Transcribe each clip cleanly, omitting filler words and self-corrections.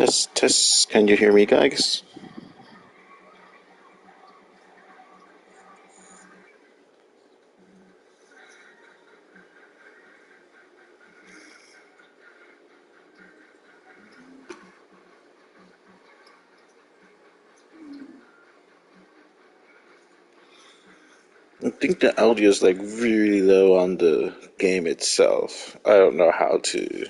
Test, test. Can you hear me, guys? I think the audio is like really low on the game itself. I don't know how to.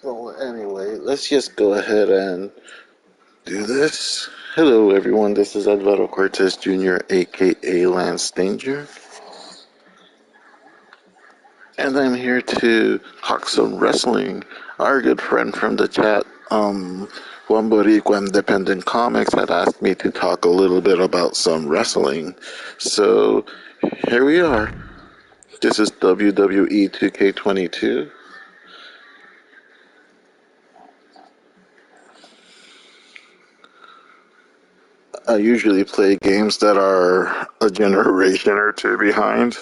Well, anyway, let's just go ahead and do this. Hello, everyone. This is Alvaro Cortez Jr., aka Lance Danger, and I'm here to talk some wrestling. Our good friend from the chat, Juan Boricua Independent Comics, had asked me to talk a little bit about some wrestling. So here we are. This is WWE 2K22. I usually play games that are a generation or two behind.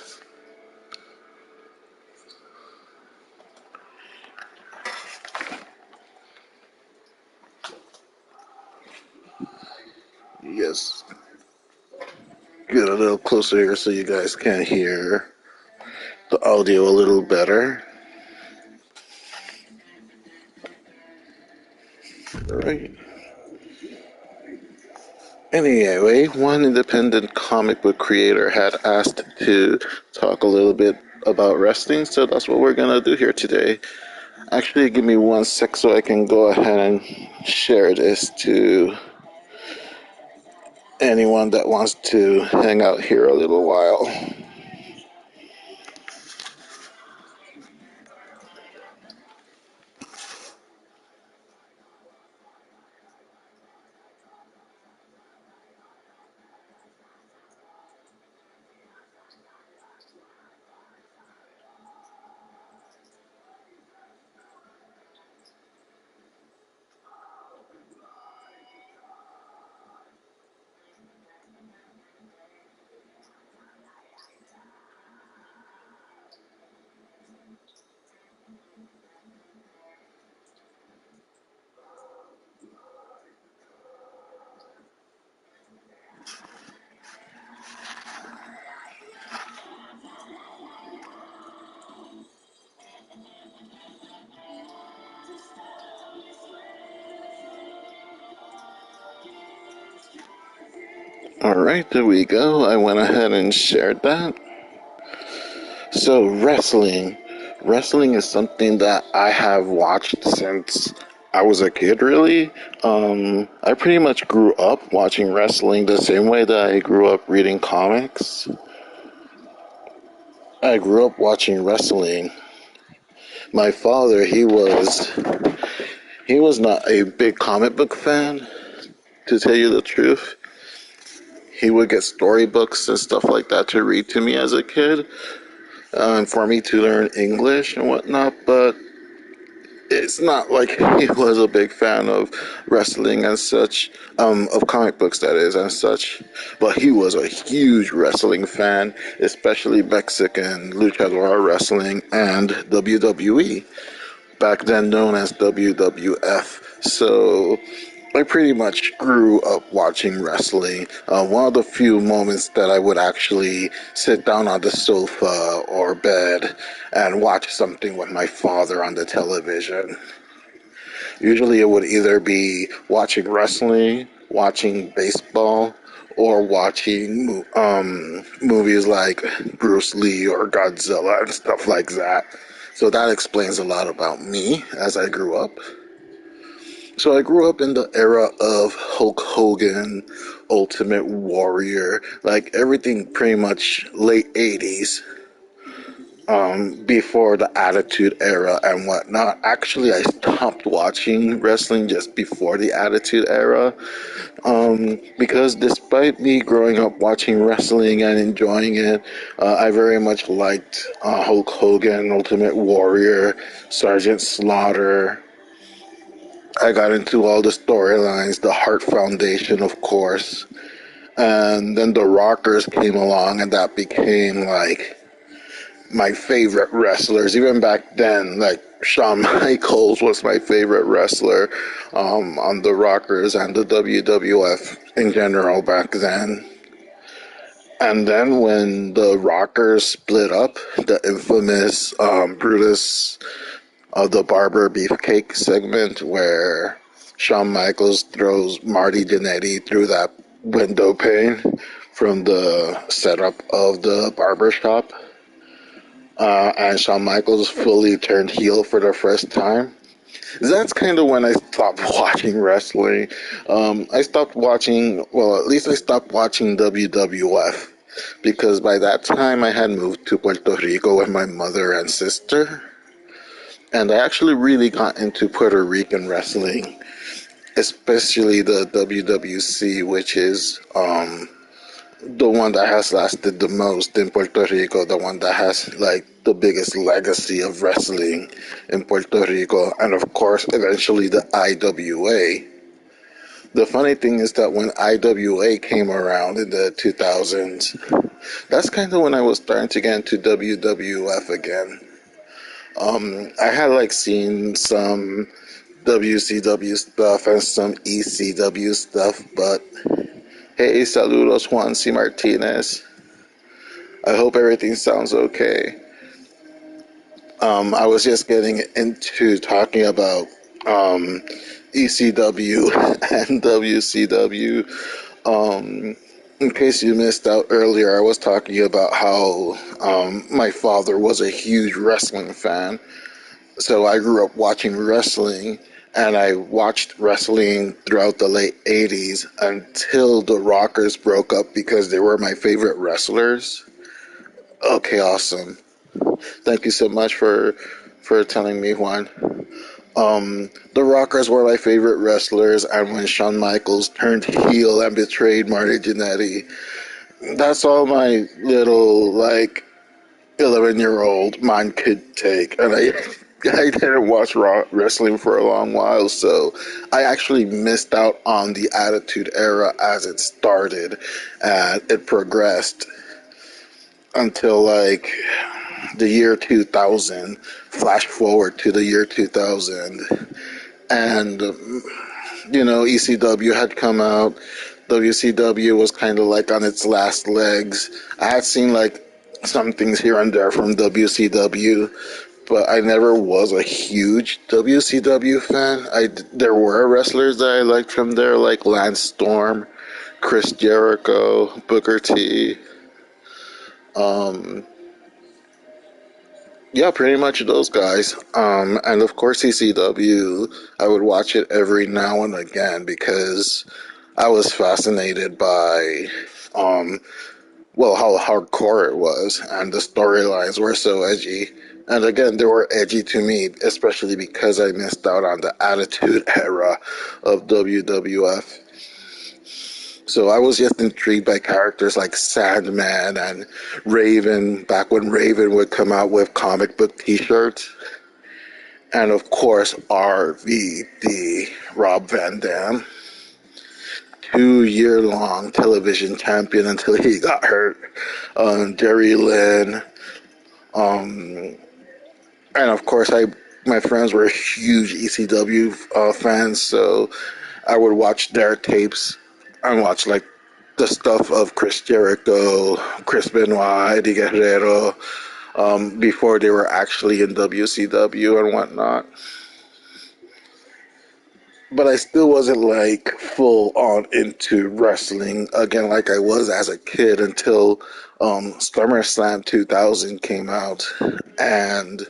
Yes, get a little closer here so you guys can hear the audio a little better. Right. Anyway, one independent comic book creator had asked to talk a little bit about wrestling, so that's what we're gonna do here today. Actually, give me 1 sec so I can go ahead and share this to anyone that wants to hang out here a little while. Alright, there we go. I went ahead and shared that. So, wrestling. Wrestling is something that I have watched since I was a kid, really. I pretty much grew up watching wrestling the same way that I grew up reading comics. I grew up watching wrestling. My father, he was not a big comic book fan, to tell you the truth. He would get storybooks and stuff like that to read to me as a kid, for me to learn English and whatnot, but it's not like he was a big fan of wrestling and such, of comic books, that is, and such. But he was a huge wrestling fan, especially Mexican luchador wrestling and WWE, back then known as WWF. So I pretty much grew up watching wrestling. One of the few moments that I would actually sit down on the sofa or bed and watch something with my father on the television. Usually it would either be watching wrestling, watching baseball, or watching movies like Bruce Lee or Godzilla and stuff like that. So that explains a lot about me as I grew up. So I grew up in the era of Hulk Hogan, Ultimate Warrior, like everything pretty much late 80s. before the Attitude Era and whatnot. Actually, I stopped watching wrestling just before the Attitude Era, because despite me growing up watching wrestling and enjoying it, I very much liked Hulk Hogan, Ultimate Warrior, Sergeant Slaughter. I got into all the storylines, the Hart Foundation, of course. And then the Rockers came along, and that became like my favorite wrestlers. Even back then, like Shawn Michaels was my favorite wrestler on the Rockers and the WWF in general back then. And then when the Rockers split up, the infamous Brutus of the Barber Beefcake segment where Shawn Michaels throws Marty Jannetty through that window pane from the setup of the barber shop. And Shawn Michaels fully turned heel for the first time. That's kind of when I stopped watching wrestling. I stopped watching, well, at least I stopped watching WWF because by that time I had moved to Puerto Rico with my mother and sister. And I actually really got into Puerto Rican wrestling, especially the WWC, which is the one that has lasted the most in Puerto Rico, the one that has like the biggest legacy of wrestling in Puerto Rico, and of course, eventually the IWA. The funny thing is that when IWA came around in the 2000s, that's kind of when I was starting to get into WWF again. I had like seen some WCW stuff and some ECW stuff, but hey, saludos Juan C. Martinez. I hope everything sounds okay. I was just getting into talking about ECW and WCW. In case you missed out earlier, I was talking about how my father was a huge wrestling fan. So I grew up watching wrestling, and I watched wrestling throughout the late 80s until the Rockers broke up because they were my favorite wrestlers. Okay, awesome. Thank you so much for telling me, Juan. The Rockers were my favorite wrestlers, and when Shawn Michaels turned heel and betrayed Marty Jannetty, that's all my little, like, 11-year-old mind could take. And I didn't watch wrestling for a long while, so I actually missed out on the Attitude Era as it started, and it progressed until, like, the year 2000. Flash forward to the year 2000, and ECW had come out. WCW was kind of like on its last legs. I had seen like some things here and there from WCW, but I never was a huge WCW fan. There were wrestlers that I liked from there, like Lance Storm, Chris Jericho, Booker T. Um, Yeah, pretty much those guys. And of course, CCW, I would watch it every now and again because I was fascinated by, um, well, how hardcore it was, and the storylines were so edgy. And again, they were edgy to me, especially because I missed out on the Attitude Era of WWF. So I was just intrigued by characters like Sandman and Raven, back when Raven would come out with comic book t-shirts. And of course, RVD, Rob Van Dam, 2 year long television champion until he got hurt. Jerry Lynn. Um, and of course, my friends were huge ECW fans, so I would watch their tapes and watch like the stuff of Chris Jericho, Chris Benoit, Eddie Guerrero, before they were actually in WCW and whatnot. But I still wasn't like full on into wrestling again like I was as a kid until SummerSlam 2000 came out and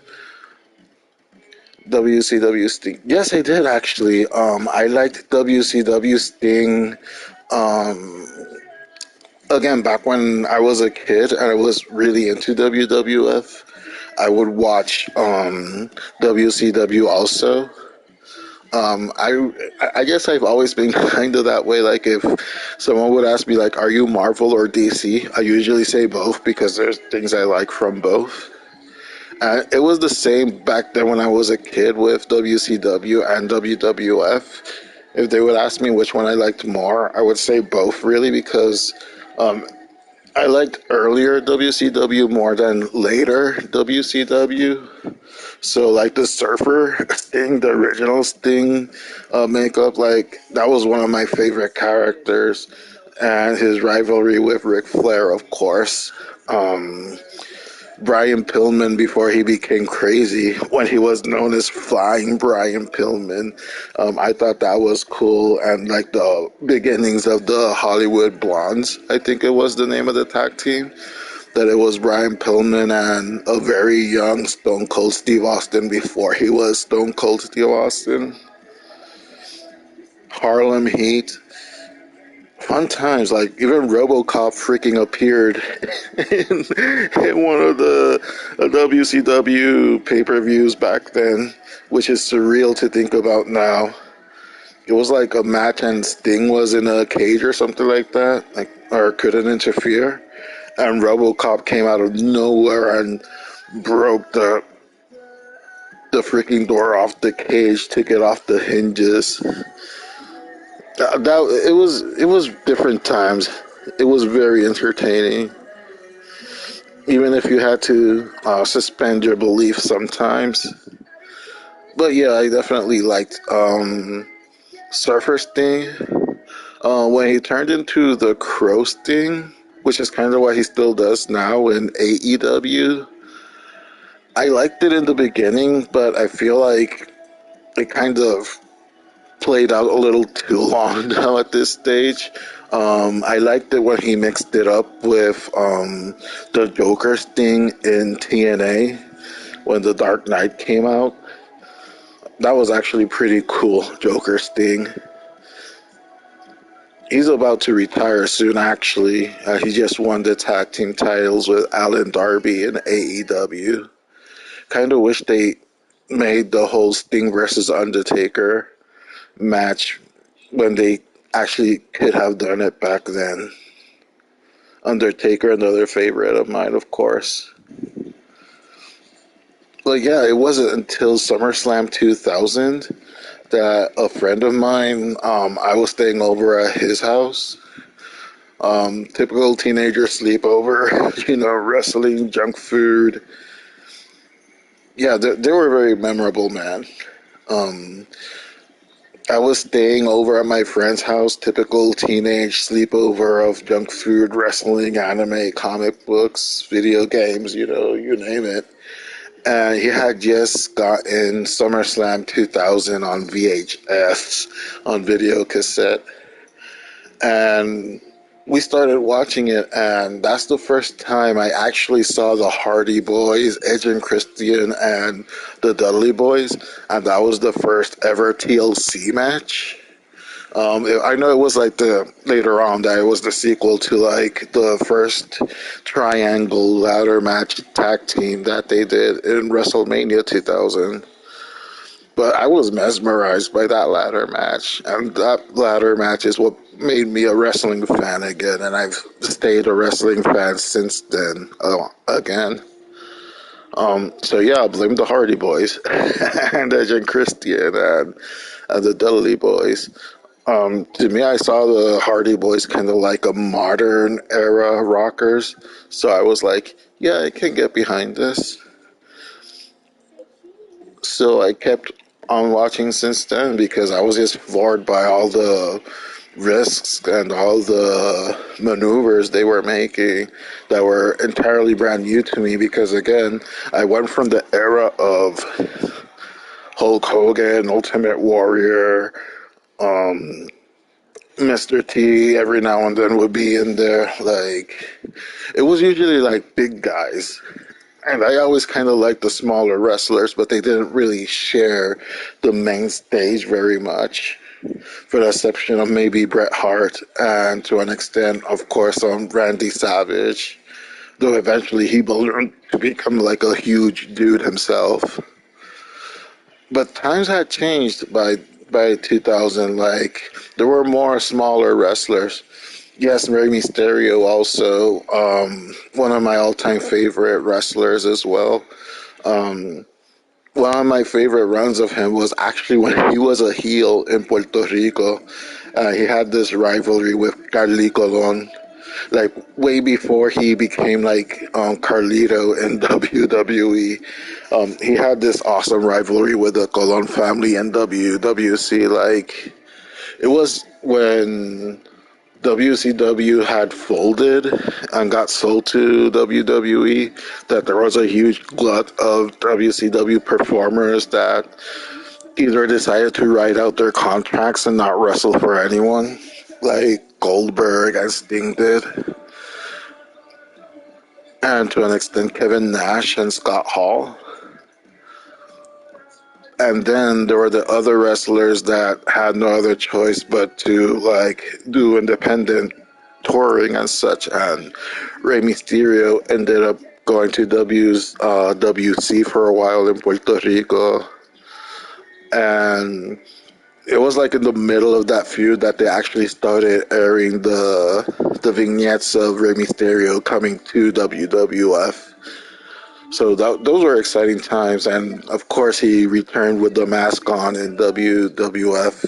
WCW Sting. Yes, I did actually. I liked WCW Sting. Um, Again, back when I was a kid and I was really into WWF, I would watch WCW also. I guess I've always been kind of that way. Like if someone would ask me like, "Are you Marvel or DC?" I usually say both because there's things I like from both. It was the same back then when I was a kid with WCW and WWF. If they would ask me which one I liked more, I would say both really because um, I liked earlier WCW more than later WCW. So like the Surfer Sting, the original Sting makeup, like that was one of my favorite characters, and his rivalry with Ric Flair, of course. Um, Brian Pillman before he became crazy when he was known as Flying Brian Pillman. I thought that was cool, and like the beginnings of the Hollywood Blondes, I think it was the name of the tag team. That it was Brian Pillman and a very young Stone Cold Steve Austin before he was Stone Cold Steve Austin. Harlem Heat. Fun times, like even RoboCop freaking appeared in one of the WCW pay-per-views back then, which is surreal to think about now. It was like a match and Sting was in a cage or something like that, like or couldn't interfere, and RoboCop came out of nowhere and broke the freaking door off the cage, took it off the hinges. It was different times. It was very entertaining, even if you had to suspend your belief sometimes. But yeah, I definitely liked Surfer Sting when he turned into the Crow Sting, which is kind of what he still does now in AEW. I liked it in the beginning, but I feel like it kind of played out a little too long now at this stage. I liked it when he mixed it up with the Joker Sting in TNA when The Dark Knight came out. That was actually pretty cool, Joker Sting. He's about to retire soon, actually. He just won the tag team titles with Alan Darby in AEW. Kind of wish they made the whole Sting versus Undertaker match when they actually could have done it back then. Undertaker, another favorite of mine, of course. But yeah, it wasn't until SummerSlam 2000 that a friend of mine, I was staying over at his house. Typical teenager sleepover, wrestling, junk food. Yeah, they were very memorable, man. Um, I was staying over at my friend's house, typical teenage sleepover of junk food, wrestling, anime, comic books, video games, you name it. And he had just gotten SummerSlam 2000 on VHS, on video cassette. And we started watching it, and that's the first time I actually saw the Hardy Boys, Edge and Christian, and the Dudley Boys. And that was the first ever TLC match. I know it was like the later on that it was the sequel to like the first triangle ladder match tag team that they did in WrestleMania 2000. But I was mesmerized by that ladder match, and that ladder match is what made me a wrestling fan again, and I've stayed a wrestling fan since then. Again. So yeah, I blame the Hardy Boys and Edge and Christian and the Dudley Boys. To me, I saw the Hardy Boys kind of like a modern era rockers. So I was like, yeah, I can get behind this. So I kept on watching since then because I was just floored by all the risks and all the maneuvers they were making that were entirely brand new to me because, again, I went from the era of Hulk Hogan, Ultimate Warrior, um, Mr. T every now and then would be in there. Like, it was usually like big guys. And I always kind of liked the smaller wrestlers, but they didn't really share the main stage very much, for the exception of maybe Bret Hart and to an extent, of course, Randy Savage. though eventually he ballooned to become like a huge dude himself. But times had changed by 2000. Like there were more smaller wrestlers. Yes, Rey Mysterio also one of my all-time favorite wrestlers as well. Um, One of my favorite runs of him was actually when he was a heel in Puerto Rico. He had this rivalry with Carly Colon, like way before he became like Carlito in WWE. He had this awesome rivalry with the Colon family in WWC. Like it was when WCW had folded and got sold to WWE, that there was a huge glut of WCW performers that either decided to write out their contracts and not wrestle for anyone, like Goldberg and Sting did, and to an extent Kevin Nash and Scott Hall. And then there were the other wrestlers that had no other choice but to like do independent touring and such. And Rey Mysterio ended up going to WC for a while in Puerto Rico. And it was like in the middle of that feud that they actually started airing the vignettes of Rey Mysterio coming to WWF. So those were exciting times, and of course he returned with the mask on in WWF.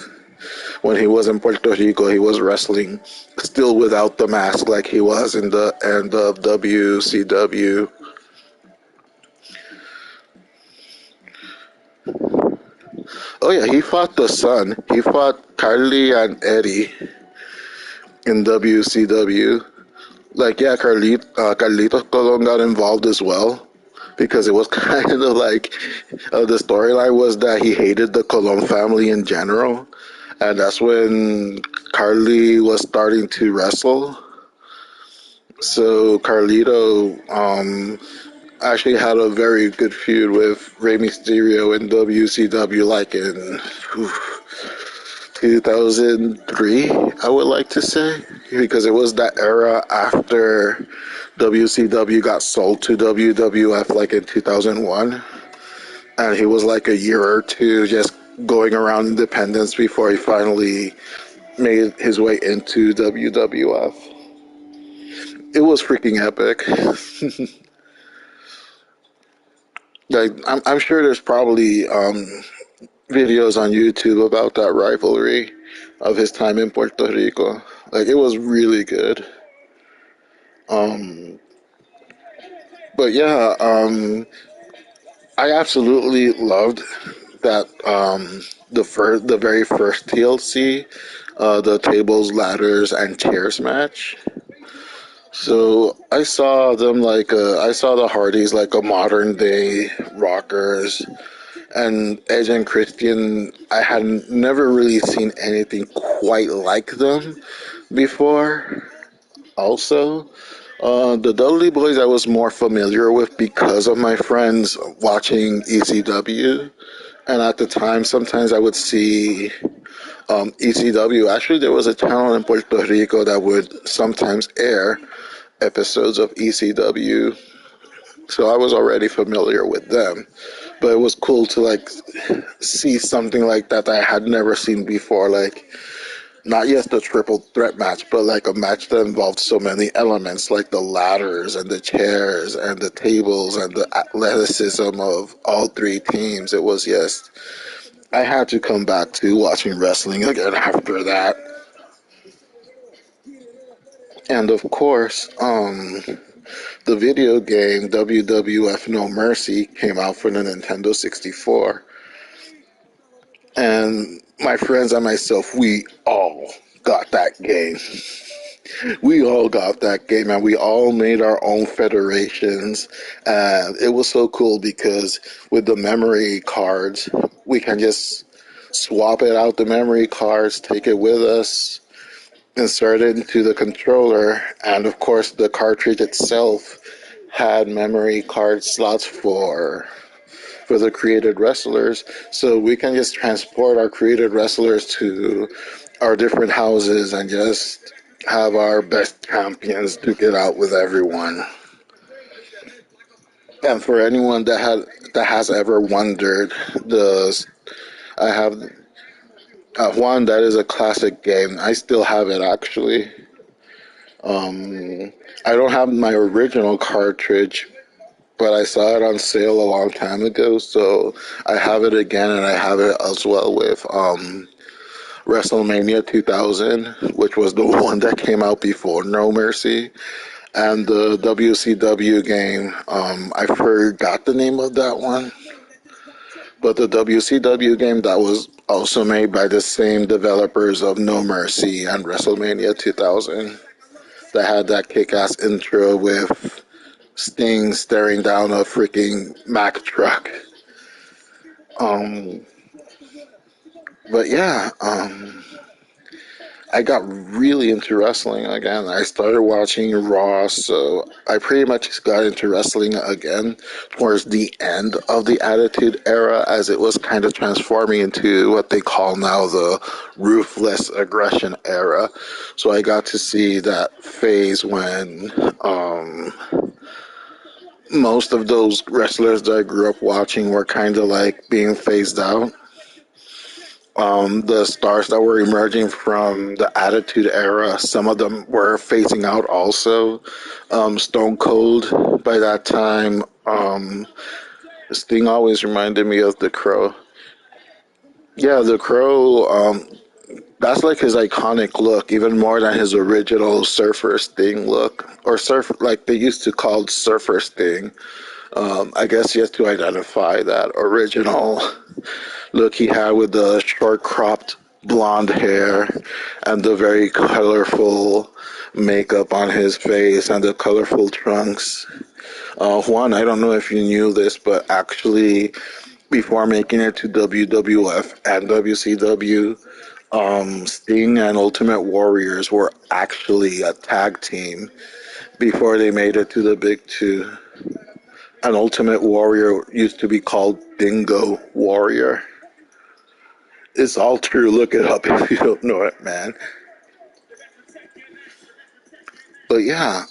When he was in Puerto Rico, he was wrestling still without the mask, like he was in the end of WCW. Oh yeah, he fought the Sun. He fought Carly and Eddie in WCW. Like yeah, Carlitos Colon got involved as well because it was kind of like the storyline was that he hated the Colon family in general, and that's when Carly was starting to wrestle. So Carlito actually had a very good feud with Rey Mysterio in WCW, like in 2003, I would like to say, because it was that era after WCW got sold to WWF, like in 2001, and he was like a year or two just going around independence before he finally made his way into WWF. It was freaking epic. Like I'm sure there's probably videos on YouTube about that rivalry of his time in Puerto Rico. Like it was really good. Um, but yeah, I absolutely loved that the very first TLC, the tables, ladders, and chairs match. So I saw them like I saw the Hardys like a modern day rockers, and Edge and Christian. I had never really seen anything quite like them before. Also, the Dudley Boys I was more familiar with because of my friends watching ECW, and at the time sometimes I would see ECW. Actually, there was a channel in Puerto Rico that would sometimes air episodes of ECW, so I was already familiar with them. But it was cool to like see something like that I had never seen before, like not just a triple threat match, but like a match that involved so many elements, like the ladders and the chairs and the tables and the athleticism of all three teams. It was just, I had to come back to watching wrestling again after that. And of course, the video game WWF No Mercy came out for the Nintendo 64. And my friends and myself, we all got that game. We all got that game, and we all made our own federations. And it was so cool because with the memory cards, we can just swap it out the memory cards, take it with us, insert it into the controller, and of course the cartridge itself had memory card slots for the created wrestlers, so we can just transport our created wrestlers to our different houses and just have our best champions duke it out with everyone. And for anyone that has ever wondered, the I have one that is a classic game. I still have it actually. Um, I don't have my original cartridge, but I saw it on sale a long time ago, so I have it again, and I have it as well with WrestleMania 2000, which was the one that came out before No Mercy, and the WCW game. I forgot the name of that one, but the WCW game that was also made by the same developers of No Mercy and WrestleMania 2000 that had that kick-ass intro with Sting staring down a freaking Mack truck. Um, but yeah, I got really into wrestling again. I started watching Raw, so I pretty much got into wrestling again towards the end of the Attitude Era as it was kind of transforming into what they call now the Ruthless Aggression Era. So I got to see that phase when most of those wrestlers that I grew up watching were kind of like being phased out. The stars that were emerging from the Attitude Era, some of them were phasing out also. Stone Cold by that time. This thing always reminded me of the Crow. Yeah, the Crow. That's like his iconic look, even more than his original Surfer Sting look, or surf like they used to call Surfer Sting. I guess he has to identify that original look he had with the short cropped blonde hair and the very colorful makeup on his face and the colorful trunks. Juan, I don't know if you knew this, but actually, before making it to WWF and WCW, Sting and Ultimate Warriors were actually a tag team before they made it to the big two. An Ultimate Warrior used to be called Dingo Warrior. It's all true. Look it up if you don't know it, man. But yeah,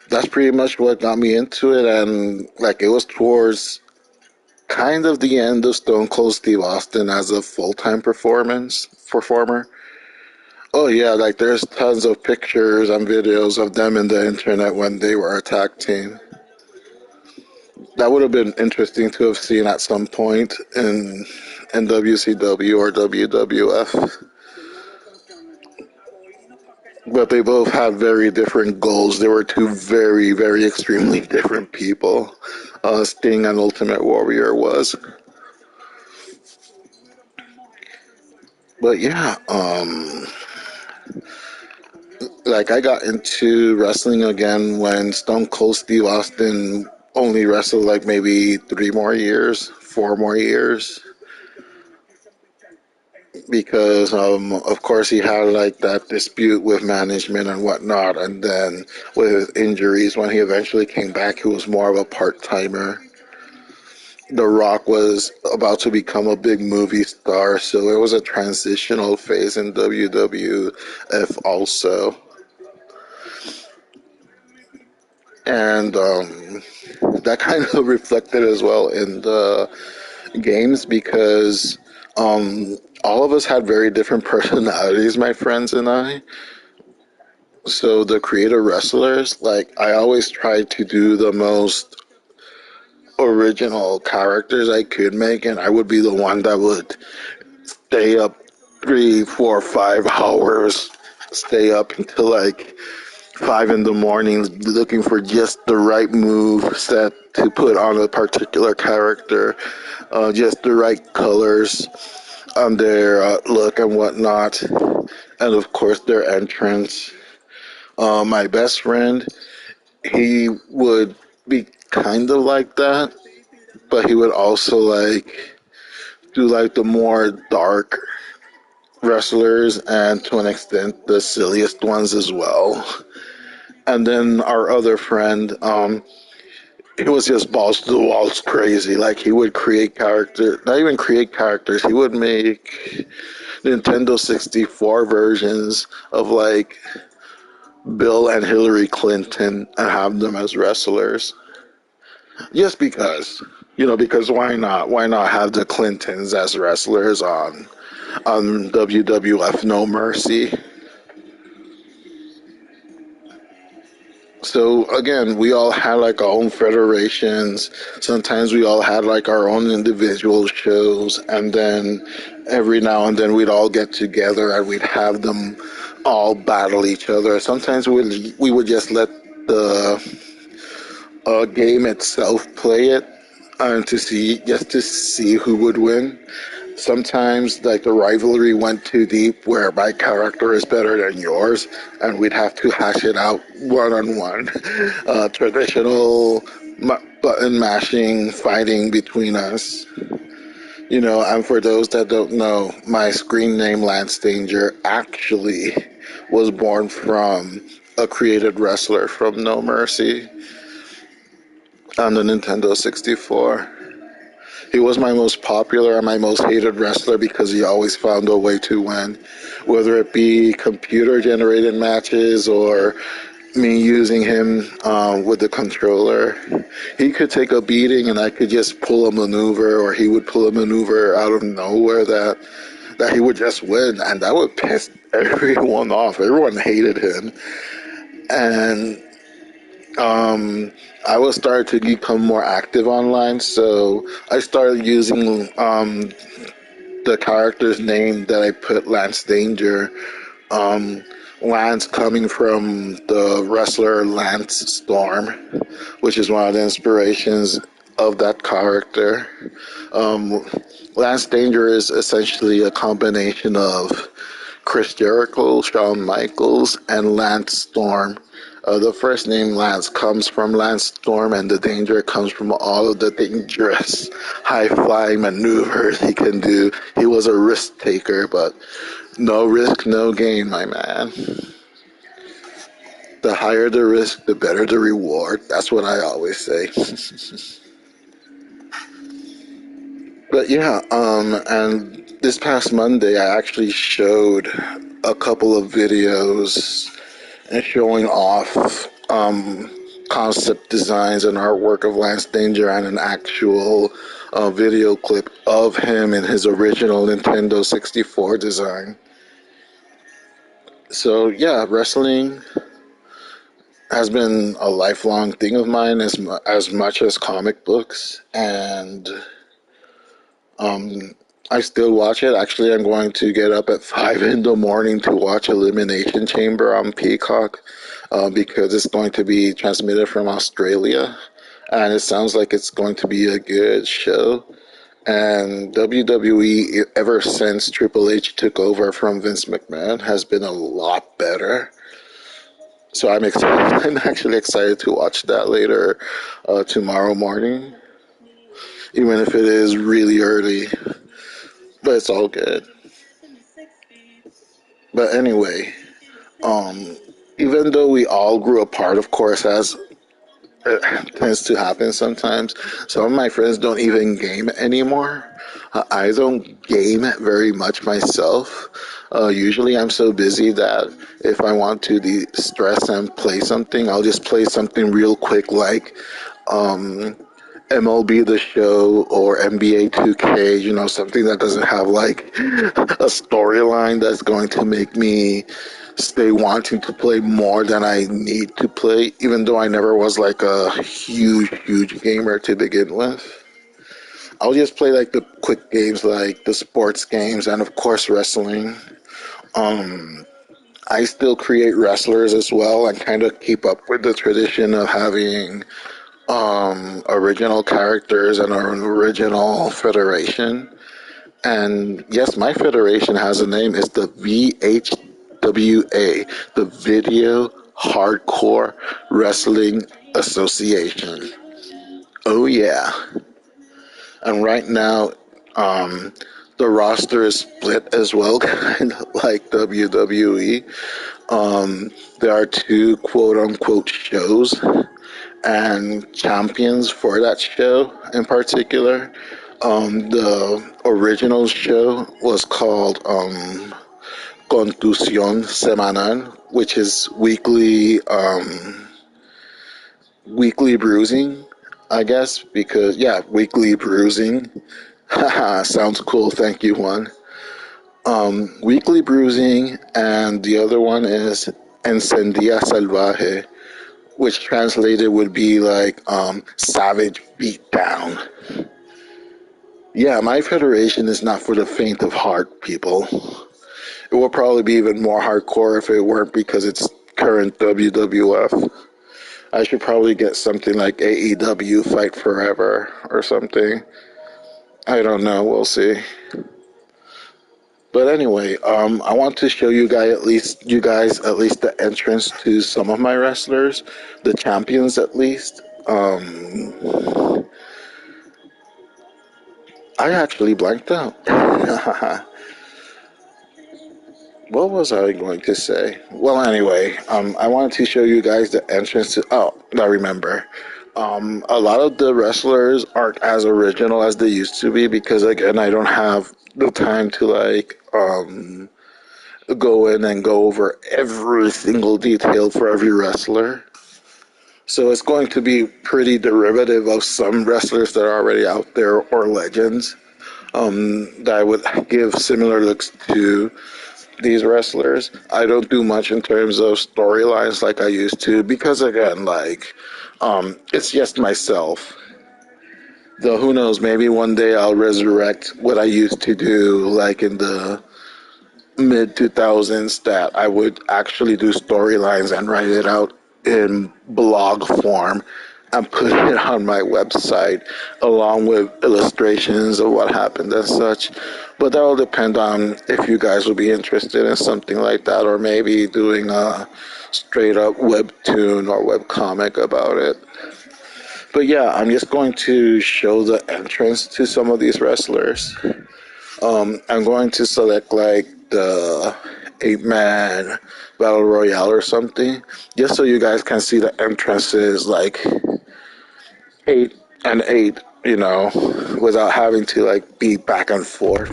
that's pretty much what got me into it. And like it was towards kind of the end of Stone Cold Steve Austin as a full-time performer. Oh yeah, like there's tons of pictures and videos of them in the internet when they were a tag team. That would have been interesting to have seen at some point in WCW or WWF. But they both had very different goals. They were two very, very extremely different people. Sting and Ultimate Warrior was. But yeah, like I got into wrestling again when Stone Cold Steve Austin only wrestled like maybe 3 more years, 4 more years, because of course he had like that dispute with management and whatnot, and then with his injuries, when he eventually came back, he was more of a part timer. The Rock was about to become a big movie star, so it was a transitional phase in WWF also. And that kind of reflected as well in the games because all of us had very different personalities, my friends and I. So the creative wrestlers, like I always tried to do the most original characters I could make, and I would be the one that would stay up 3, 4, 5 hours, stay up until like 5 in the morning looking for just the right move set to put on a particular character, just the right colors on their look and whatnot, and of course their entrance. My best friend, he would be kind of like that, but he would also like do like the more dark wrestlers and to an extent the silliest ones as well. And then our other friend, he was just balls to the walls crazy. Like he would create characters, not even create characters. He would make Nintendo 64 versions of like Bill and Hillary Clinton and have them as wrestlers. Just because, because why not? Why not have the Clintons as wrestlers on WWF No Mercy? So again, we all had like our own federations. Sometimes we all had like our own individual shows, and then every now and then we'd all get together and we'd have them all battle each other. Sometimes we would just let the game itself play it, and to see who would win. Sometimes like the rivalry went too deep where my character is better than yours, and we'd have to hash it out one on one. Traditional button mashing fighting between us. And for those that don't know, my screen name Lance Danger actually was born from a created wrestler from No Mercy on the Nintendo 64. He was my most popular and my most hated wrestler because he always found a way to win, whether it be computer generated matches or me using him with the controller. He could take a beating and I could just pull a maneuver, or he would pull a maneuver out of nowhere that he would just win, and that would piss everyone off. Everyone hated him. And I was starting to become more active online, so I started using the character's name that I put Lance Danger. Um, Lance coming from the wrestler Lance Storm, which is one of the inspirations of that character. Um, Lance Danger is essentially a combination of Chris Jericho, Shawn Michaels, and Lance Storm. The first name Lance comes from Lance Storm, and the danger comes from all of the dangerous high-flying maneuvers he can do. He was a risk taker, but no risk, no gain, my man. The higher the risk, the better the reward. That's what I always say. But yeah, and this past Monday, I actually showed a couple of videos and showing off concept designs and artwork of Lance Danger and an actual video clip of him in his original Nintendo 64 design. So yeah, wrestling has been a lifelong thing of mine as much as comic books, and um, I still watch it. Actually, I'm going to get up at 5 in the morning to watch Elimination Chamber on Peacock because it's going to be transmitted from Australia, and it sounds like it's going to be a good show. And WWE, ever since Triple H took over from Vince McMahon, has been a lot better. So I'm excited. I'm actually excited to watch that later tomorrow morning, even if it is really early. But it's all good. But anyway, um, even though we all grew apart, of course, as it tends to happen sometimes, some of my friends don't even game anymore. I don't game very much myself. Usually I'm so busy that if I want to de-stress and play something, I'll just play something real quick like um, MLB The Show or NBA 2K, something that doesn't have like a storyline that's going to make me stay wanting to play more than I need to play, even though I never was like a huge gamer to begin with. I'll just play like the quick games, like the sports games, and of course wrestling. Um, I still create wrestlers as well and kind of keep up with the tradition of having original characters and an original federation. And yes, my federation has a name. It's the VHWA, the Video Hardcore Wrestling Association. Oh yeah. And right now, um, the roster is split as well, kind of like WWE. There are two quote unquote shows and champions for that show in particular. The original show was called Contusión Semanal, which is weekly bruising, I guess, because yeah, weekly bruising. Haha, sounds cool. Thank you, Juan. Weekly bruising, and the other one is Encendía Salvaje, which translated would be like savage beatdown. Yeah, my federation is not for the faint of heart, people. It will probably be even more hardcore if it weren't because it's current WWF. I should probably get something like AEW Fight Forever or something. I don't know. We'll see. But anyway, I want to show you guys at least the entrance to some of my wrestlers, the champions at least. I actually blanked out. What was I going to say? Well, anyway, I wanted to show you guys the entrance to. Oh, I remember. A lot of the wrestlers aren't as original as they used to be because, again, I don't have the time to go in and go over every single detail for every wrestler. So it's going to be pretty derivative of some wrestlers that are already out there or legends that I would give similar looks to these wrestlers. I don't do much in terms of storylines like I used to because again, it's just myself. Though who knows, maybe one day I'll resurrect what I used to do like in the mid 2000s that I would actually do storylines and write it out in blog form and put it on my website along with illustrations of what happened and such. But that will depend on if you guys will be interested in something like that or maybe doing a straight up webtoon or webcomic about it. But yeah, I'm just going to show the entrance to some of these wrestlers. I'm going to select like the 8-man battle royale or something, just so you guys can see the entrances like 8 and 8, without having to like be back and forth.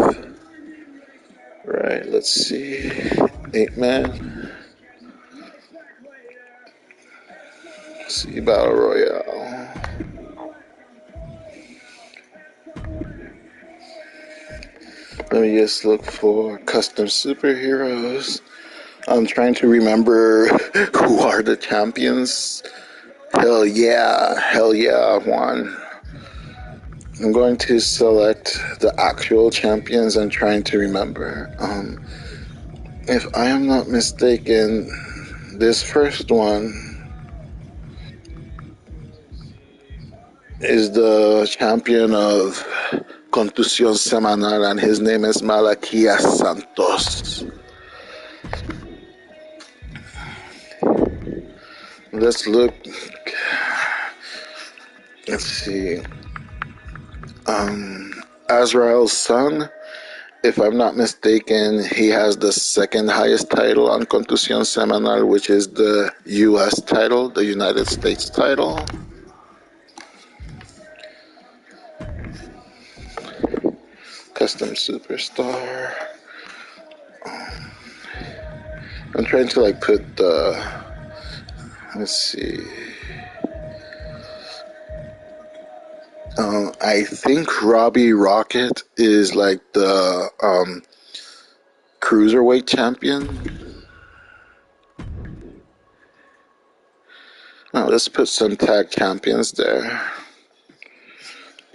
Right, let's see. 8-man. See battle royale. Let me just look for custom superheroes. I'm trying to remember who are the champions. Hell yeah, Juan. I'm going to select the actual champions and trying to remember. If I am not mistaken, this first one is the champion of Contusión Semanal, and his name is Malaquías Santos. Let's look. Let's see. Azrael's son, if I'm not mistaken, he has the second highest title on Contusión Semanal, which is the U.S. title, the United States title. Custom superstar. I'm trying to like put the. Let's see. I think Robbie Rocket is like the cruiserweight champion. Now let's put some tag champions there.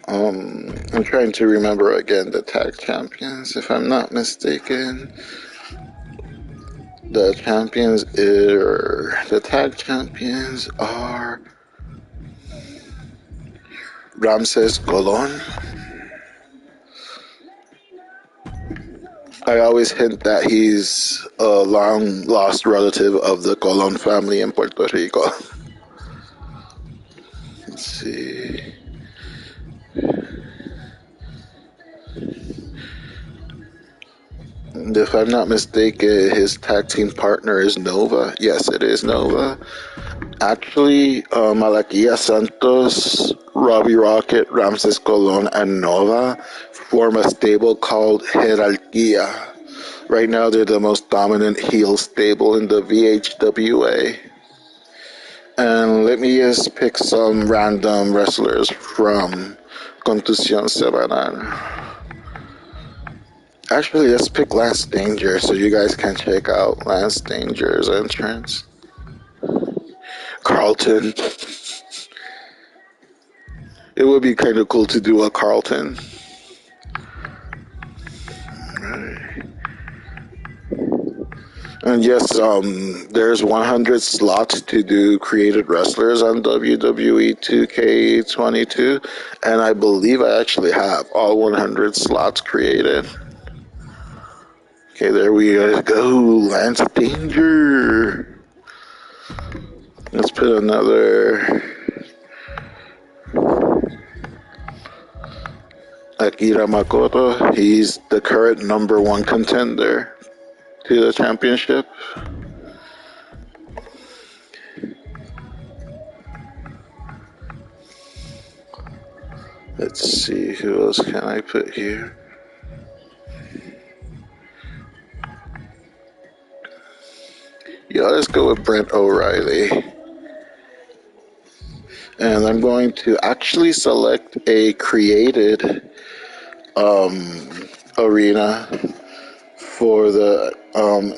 I'm trying to remember again the tag champions. If I'm not mistaken, the tag champions are Ramses Colon. I always hint that he's a long lost relative of the Colon family in Puerto Rico. Let's see. And if I'm not mistaken, his tag team partner is Nova. Yes, it is Nova. Actually, Malaquías Santos, Robbie Rocket, Ramses Colon, and Nova form a stable called Jerarquía. Right now, they're the most dominant heel stable in the VHWA. And let me just pick some random wrestlers from Contusión Semanal. Actually, let's pick Lance Danger so you guys can check out Lance Danger's entrance. Carlton. It would be kind of cool to do a Carlton. And yes, there's 100 slots to do created wrestlers on WWE 2K22, and I believe I actually have all 100 slots created. Okay, there we go, Lance Danger. Let's put another Akira Makoto. He's the current #1 contender to the championship. Let's see, who else can I put here? Yeah, let's go with Brent O'Reilly. And I'm going to actually select a created arena for the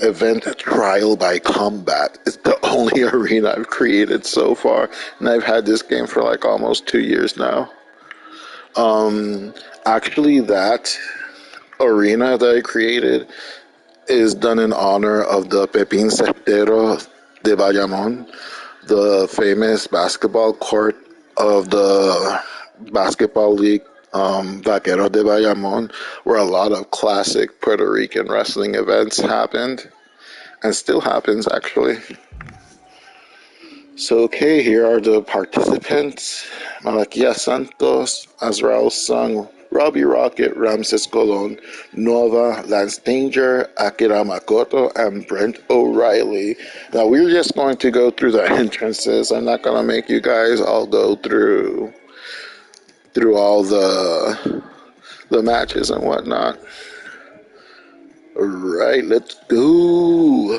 event Trial by Combat. It's the only arena I've created so far, and I've had this game for like almost 2 years now. Actually, that arena that I created is done in honor of the Pepín Cestero de Bayamón, the famous basketball court of the basketball league, Vaquero de Bayamón, where a lot of classic Puerto Rican wrestling events happened, and still happens actually. So, okay, here are the participants: Malaquia Santos, Azrael Sung, Robbie Rocket, Ramses Colon, Nova, Lance Danger, Akira Makoto, and Brent O'Reilly. Now, we're just going to go through the entrances. I'm not going to make you guys all go through all the matches and whatnot. All right, let's go.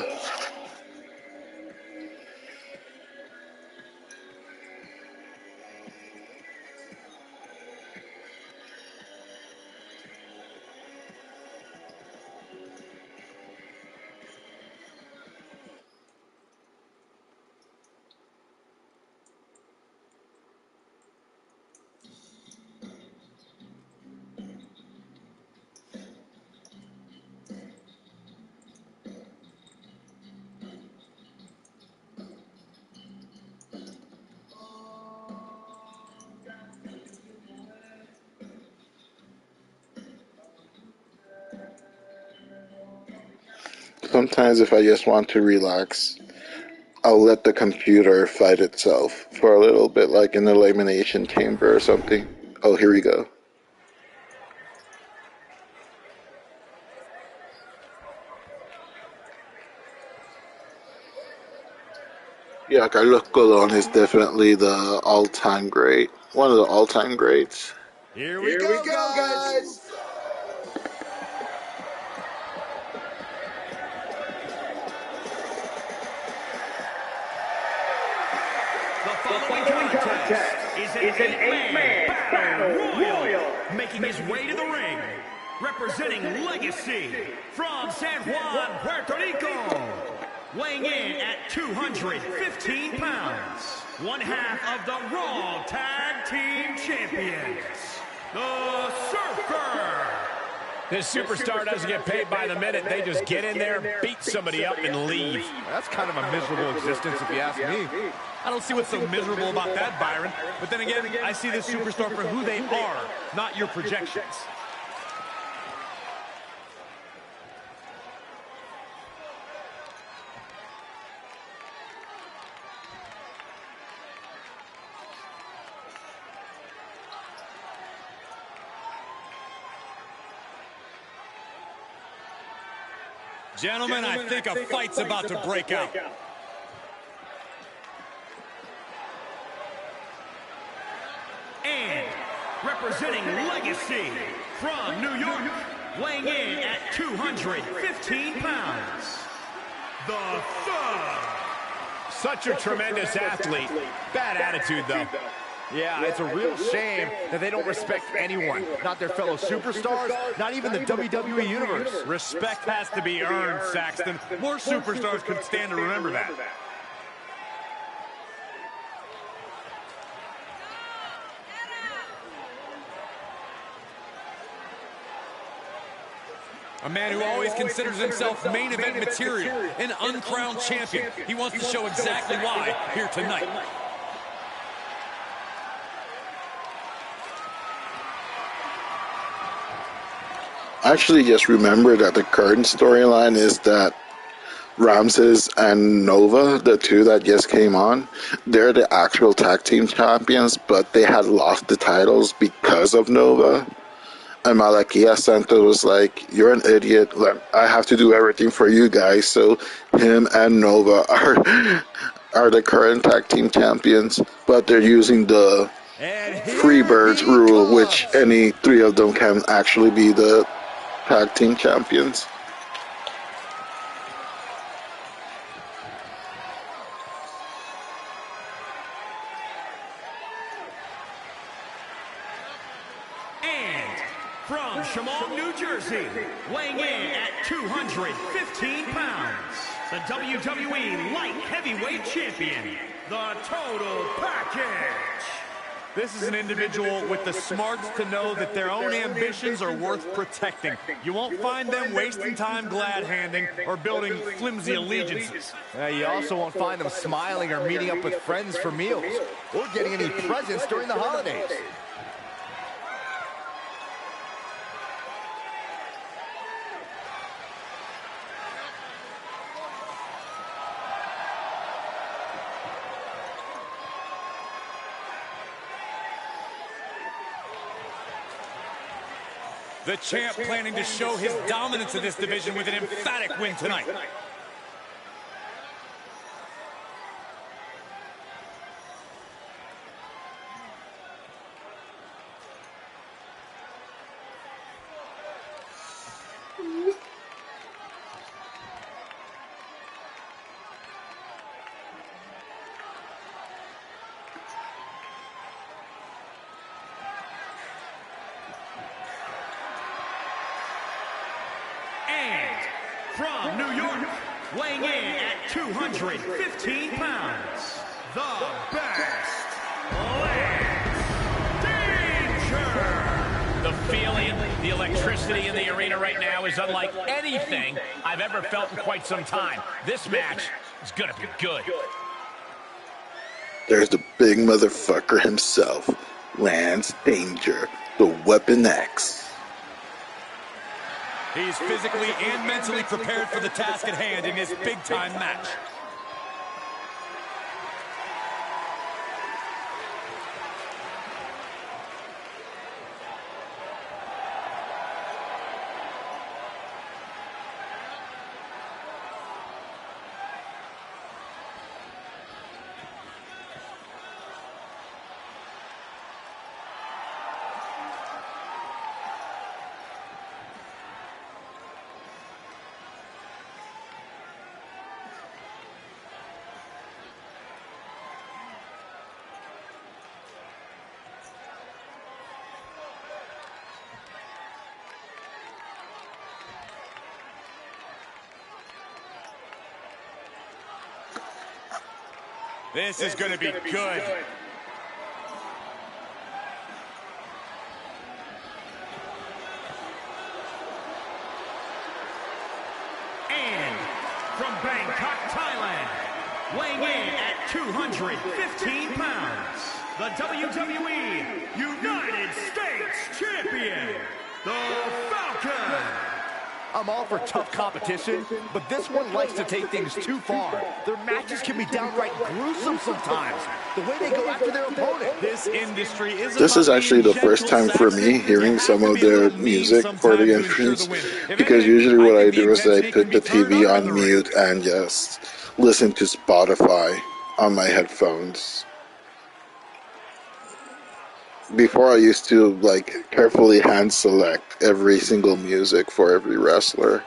Sometimes if I just want to relax, I'll let the computer fight itself for a little bit, like in the elimination chamber or something. Oh, here we go. Yeah, Carlos Colon is definitely the all-time great. One of the all-time greats. Here we go, guys. The following contest is an eight-man battle royal, making his way to the ring, representing Legacy from San Juan, Puerto Rico, weighing in at 215 pounds, one half of the Raw Tag Team Champions, the Surfer. This superstar doesn't get paid by the minute. They just get in there, beat somebody up, and leave. That's kind of a miserable existence, if you ask me. I don't see what's so miserable about that, Byron. But then again, I see this superstar for who they are, not your projections. Gentlemen, I think a fight's about to break out. And representing Legacy from New York, weighing in at 215 pounds, the Thug. Such a tremendous athlete. Bad attitude, though. Yeah, it's a real shame that they don't respect anyone. Not their fellow superstars, not even the WWE Universe. Respect has to be earned, Saxton. More superstars could stand to remember that. A man who always considers himself main event material, an uncrowned champion. He wants to show exactly why here tonight. I actually just remembered that the current storyline is that Ramses and Nova, the two that just came on, they're the actual tag team champions, but they had lost the titles because of Nova. And Malakia Santos was like, "You're an idiot. I have to do everything for you guys." So him and Nova are the current tag team champions, but they're using the Freebirds rule, which any three of them can actually be the tag team champions. From Chemung, New Jersey, weighing in at 215 pounds, the WWE Light Heavyweight Champion, the Total Package. This is an individual with the smarts to know that their own ambitions are worth protecting. You won't find them wasting time glad-handing or building flimsy allegiances. You also won't find them smiling or meeting up with friends for meals or getting any presents during the holidays. The champ planning to show his dominance in this division with an emphatic win tonight. From New York, weighing in at 215 pounds, the best, Lance Danger. The feeling, the electricity in the arena right now is unlike anything I've ever felt in quite some time. This match is gonna be good. There's the big motherfucker himself, Lance Danger, the Weapon X. He's physically and mentally prepared for the task at hand in this big-time match. This is going to be good. And from Bangkok, Thailand, weighing in at 215 pounds, the WWE United States Champion, the Falcon. I'm all for tough competition, but this one likes to take things too far. Their matches can be downright gruesome sometimes. The way they go after their opponent. This industry is This is actually the first time for me hearing some of their music for the entrance, because usually what I do is I put the TV on mute and just listen to Spotify on my headphones. before I used to like carefully hand select every single music for every wrestler.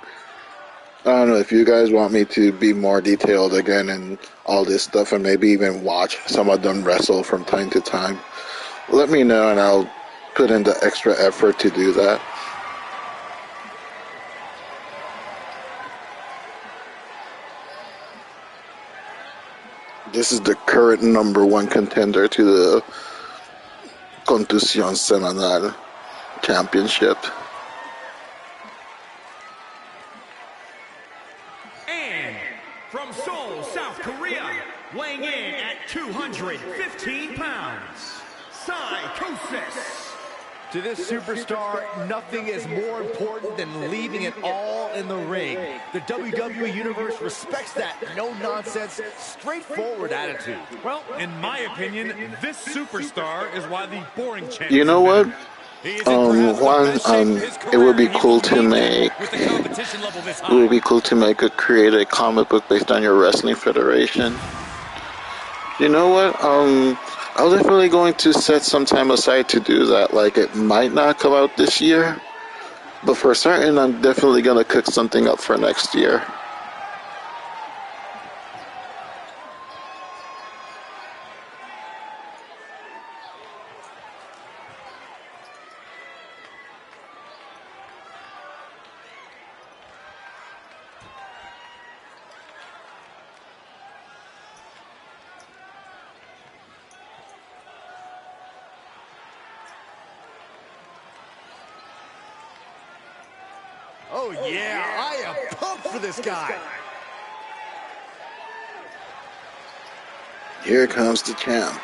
I don't know if you guys want me to be more detailed again and all this stuff and maybe even watch some of them wrestle from time to time. Let me know and I'll put in the extra effort to do that. This is the current number one contender to the Contusión Semanal Championship. And from Seoul, South Korea, weighing in at 215 pounds, Psychosis. To this superstar, nothing is more important than leaving it all in the ring. The WWE Universe respects that no-nonsense, straightforward attitude. Well, in my opinion, this superstar is why the boring champion. You know what? He is in perhaps the One, best shape of his it career, would be and he cool will to need that make. with the competition level this It would high. be cool to make create a comic book based on your wrestling federation. You know what? I'm definitely going to set some time aside to do that. Like, it might not come out this year, but for certain, I'm definitely gonna cook something up for next year. Oh yeah, I am pumped for this guy. Here comes the champ.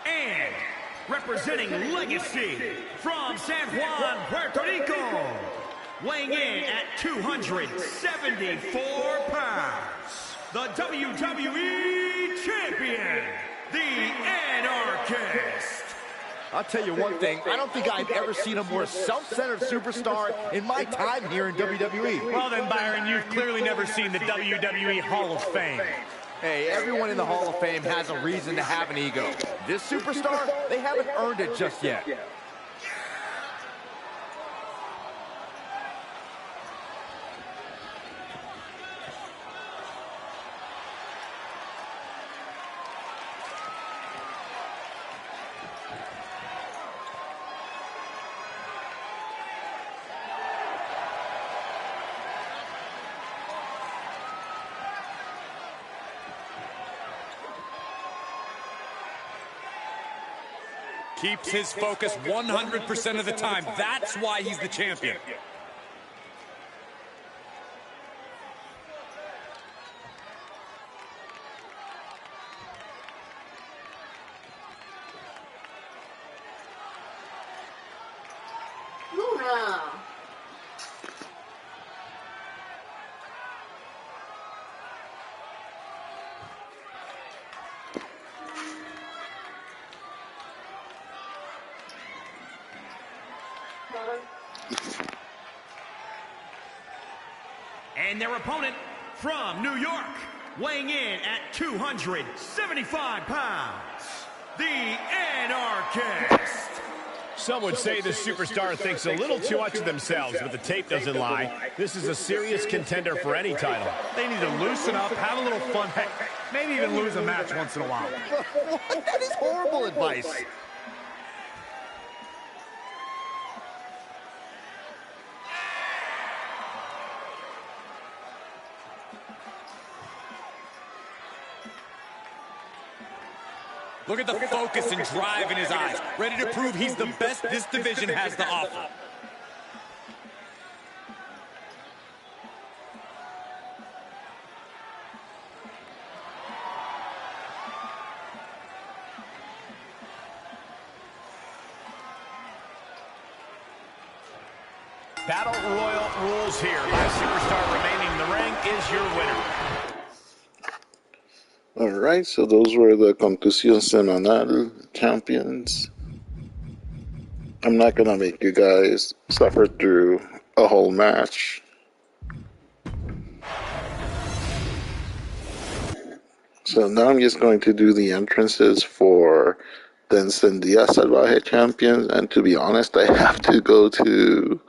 And representing Legacy from San Juan, Puerto Rico, weighing in at 274 pounds, the WWE Champion, the Anarchist. I'll tell you one thing, I don't think I've ever seen a more self-centered superstar in my time here in WWE. Well then, Byron, you've clearly never seen the WWE Hall of Fame. Hey, everyone in the Hall of Fame has a reason to have an ego. This superstar, they haven't earned it just yet. Keeps his focus 100% of the time. That's why he's the champion. Luna. And their opponent from New York, weighing in at 275 pounds, the Anarchist. Some would say this superstar thinks a little too much of themselves, but the tape doesn't lie. This is a serious contender for any title. They need to loosen up, have a little fun, heck, maybe even lose a match once in a while. What? That is horrible advice. Look at the focus and drive in his eyes. Ready to prove he's the best this division has to offer. Battle Royal rules here. Last superstar remaining in the ring is your winner. Alright, so those were the Contusión Semanal champions. I'm not gonna make you guys suffer through a whole match. So now I'm just going to do the entrances for the Encendidas Salvaje champions, and to be honest, I have to go to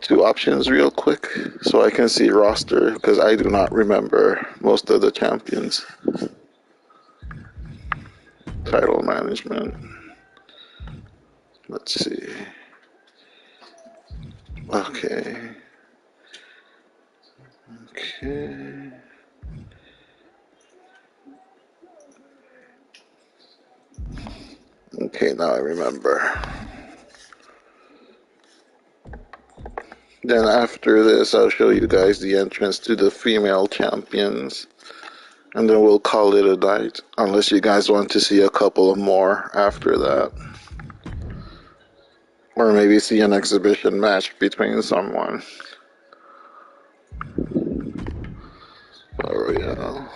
two options real quick so I can see roster because I do not remember most of the champions. Title management. Let's see. Okay. Okay. Okay, now I remember. Then after this, I'll show you guys the entrance to the female champions. And then we'll call it a night. Unless you guys want to see a couple of more after that. Or maybe see an exhibition match between someone. Oh, yeah.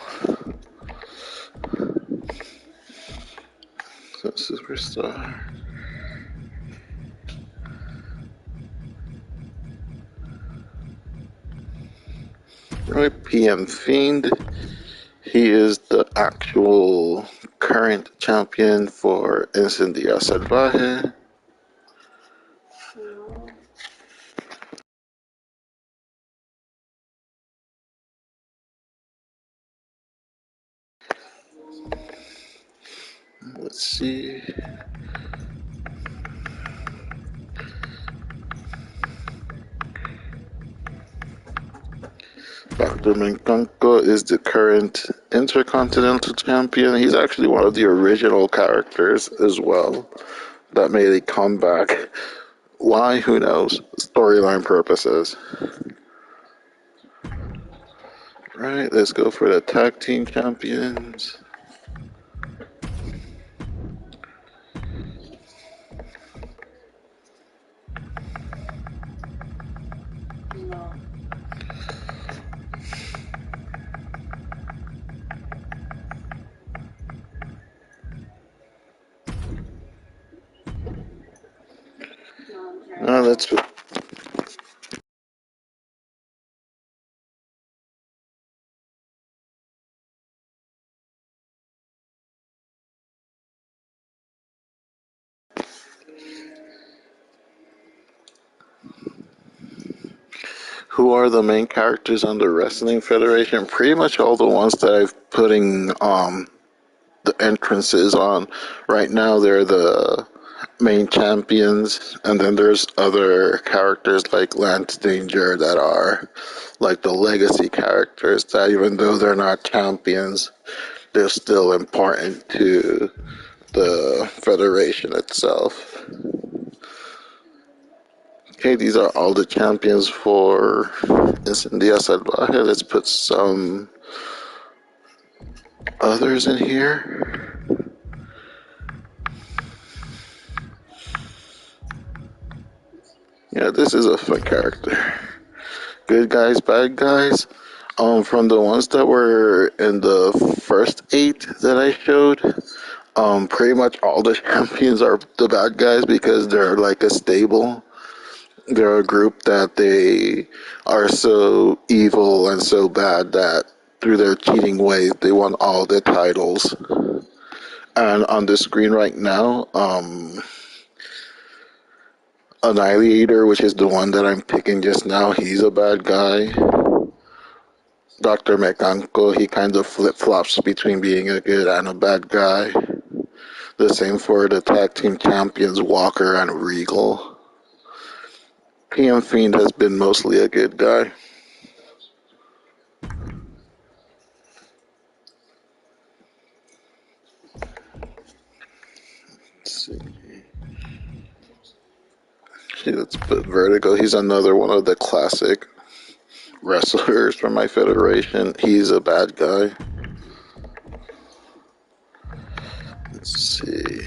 So, Superstar. Right, PM Fiend. He is the actual current champion for Incendia Salvaje. Let's see. Dr. Menkanko is the current Intercontinental Champion. He's actually one of the original characters as well that made a comeback. Why? Who knows? Storyline purposes. Right, let's go for the Tag Team Champions. Let's who are the main characters on the Wrestling Federation? Pretty much all the ones that I've putting the entrances on. Right now they're the main champions, and then there's other characters like Lance Danger that are like the legacy characters that even though they're not champions, they're still important to the Federation itself. Okay, these are all the champions for Incendia Salvaje. Let's put some others in here. Yeah, this is a fun character. Good guys, bad guys. From the ones that were in the first 8 that I showed, pretty much all the champions are the bad guys because they're like a stable. They're a group that they are so evil and so bad that through their cheating ways they won all the titles. And on the screen right now, Annihilator, which is the one that I'm picking just now, he's a bad guy. Dr. Mekanko, he kind of flip-flops between being a good and a bad guy. The same for the tag team champions, Walker and Regal. PM Fiend has been mostly a good guy. Let's see. Let's put Vertigo. He's another one of the classic wrestlers from my federation. He's a bad guy. Let's see.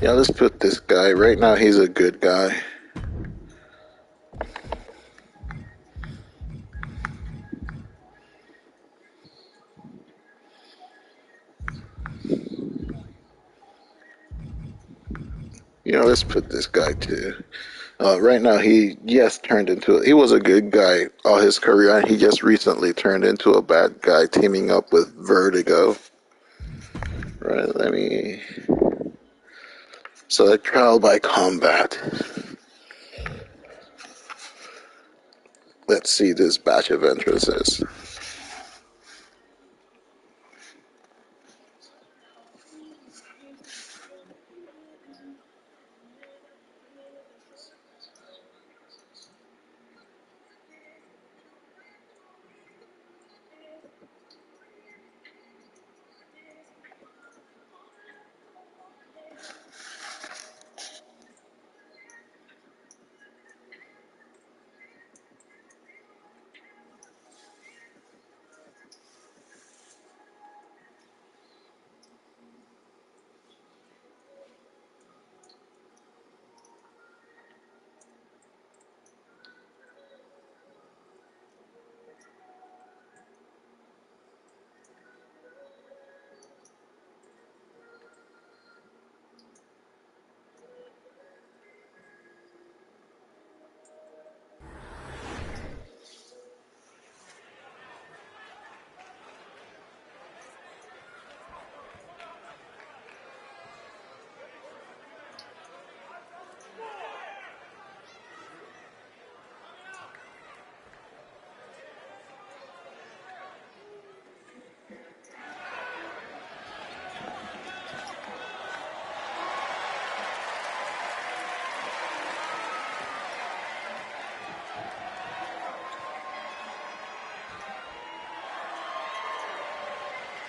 Yeah, let's put this guy. Right now, he's a good guy. Let's put this guy too. Right now, he he was a good guy all his career, and he just recently turned into a bad guy, teaming up with Vertigo. Right, let me select trial by combat. Let's see this batch of entrances.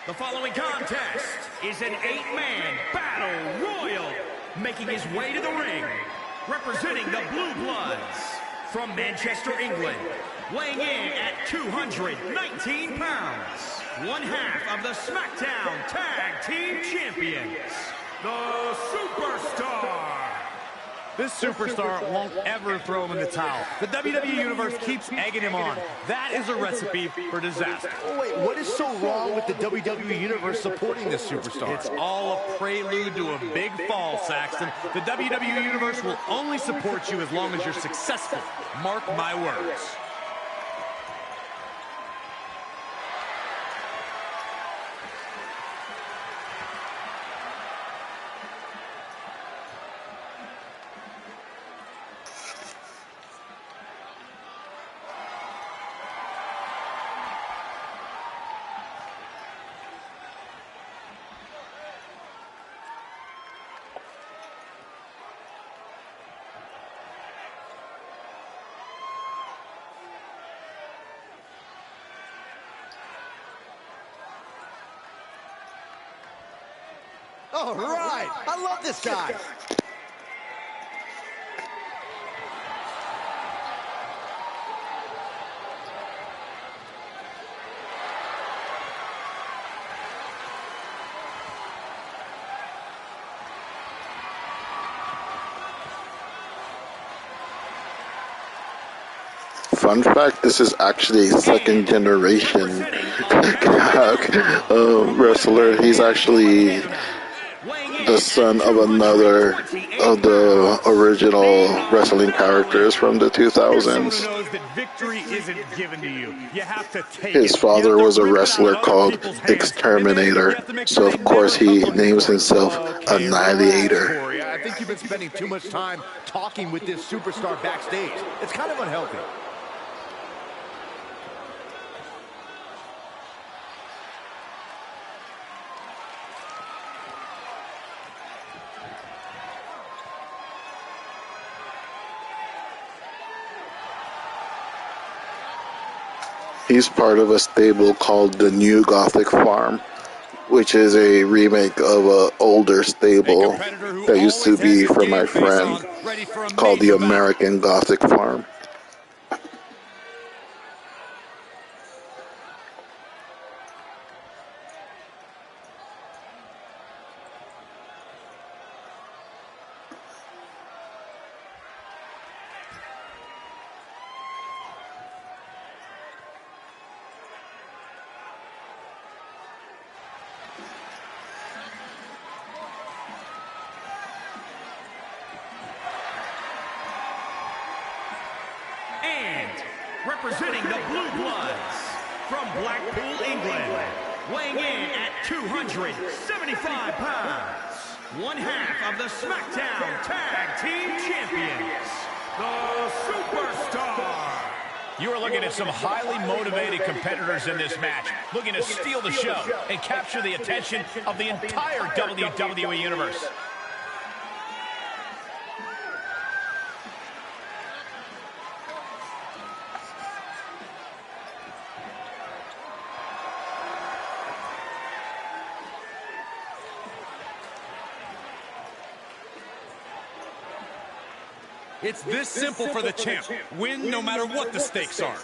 The following contest is an 8-man battle royal, making his way to the ring, representing the Blue Bloods from Manchester, England, weighing in at 219 pounds, one half of the SmackDown Tag Team Champions, the Superstar. This superstar won't ever throw him in the towel. The WWE Universe keeps egging him on. That is a recipe for disaster. Oh, wait, what is so wrong with the WWE Universe supporting this superstar? It's all a prelude to a big fall, Saxton. The WWE Universe will only support you as long as you're successful. Mark my words. All right, I love this guy. Fun fact, this is actually a second generation wrestler. He's actually the son of another of the original wrestling characters from the 2000s. His father was a wrestler called Exterminator, so of course he names himself Annihilator. I think you've been spending too much time talking with this superstar backstage. It's kind of unhealthy. He's part of a stable called the New Gothic Farm, which is a remake of an older stable that used to be from my friend called the American Gothic Farm. representing the Blue Bloods, from Blackpool, England, weighing in at 275 pounds, one half of the SmackDown Tag Team Champions, the Superstar. You are looking at some highly motivated competitors in this match, looking to steal the show and capture the attention of the entire WWE Universe. It's this simple for the champ. Win no matter what the stakes are.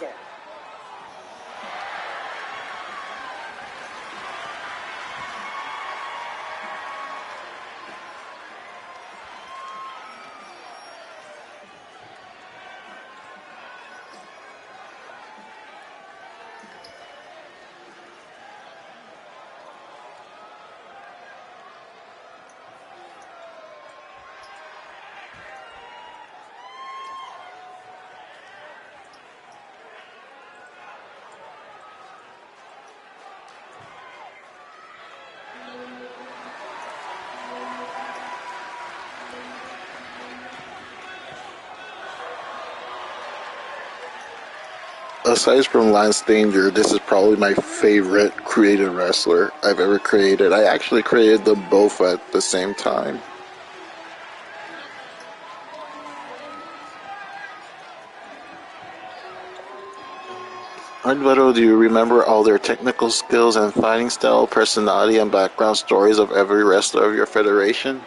Aside from Lance Danger, this is probably my favorite creative wrestler I've ever created. I actually created them both at the same time. Alvaro, do you remember all their technical skills and fighting style, personality, and background stories of every wrestler of your federation?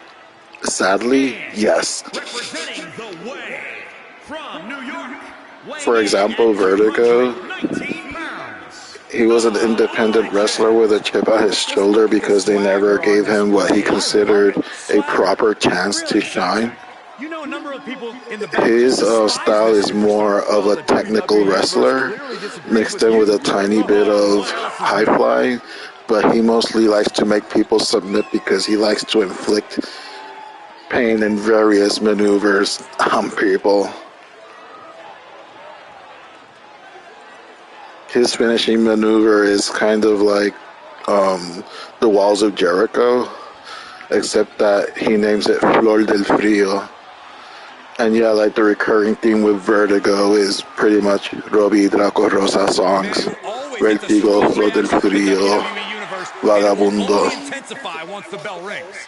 Sadly, yes. Representing the Way, from New York, For example, Vertigo. He was an independent wrestler with a chip on his shoulder because they never gave him what he considered a proper chance to shine. You know, a number of people in the His style is more of a technical wrestler, mixed in with a tiny bit of high flying, but he mostly likes to make people submit because he likes to inflict pain in various maneuvers on people. His finishing maneuver is kind of like the Walls of Jericho, except that he names it Flor del Frío. And yeah, like the recurring theme with Vertigo is pretty much Robbie Draco Rosa songs. Vertigo, Flor del Frío, Vagabundo. Intensify once the bell rings.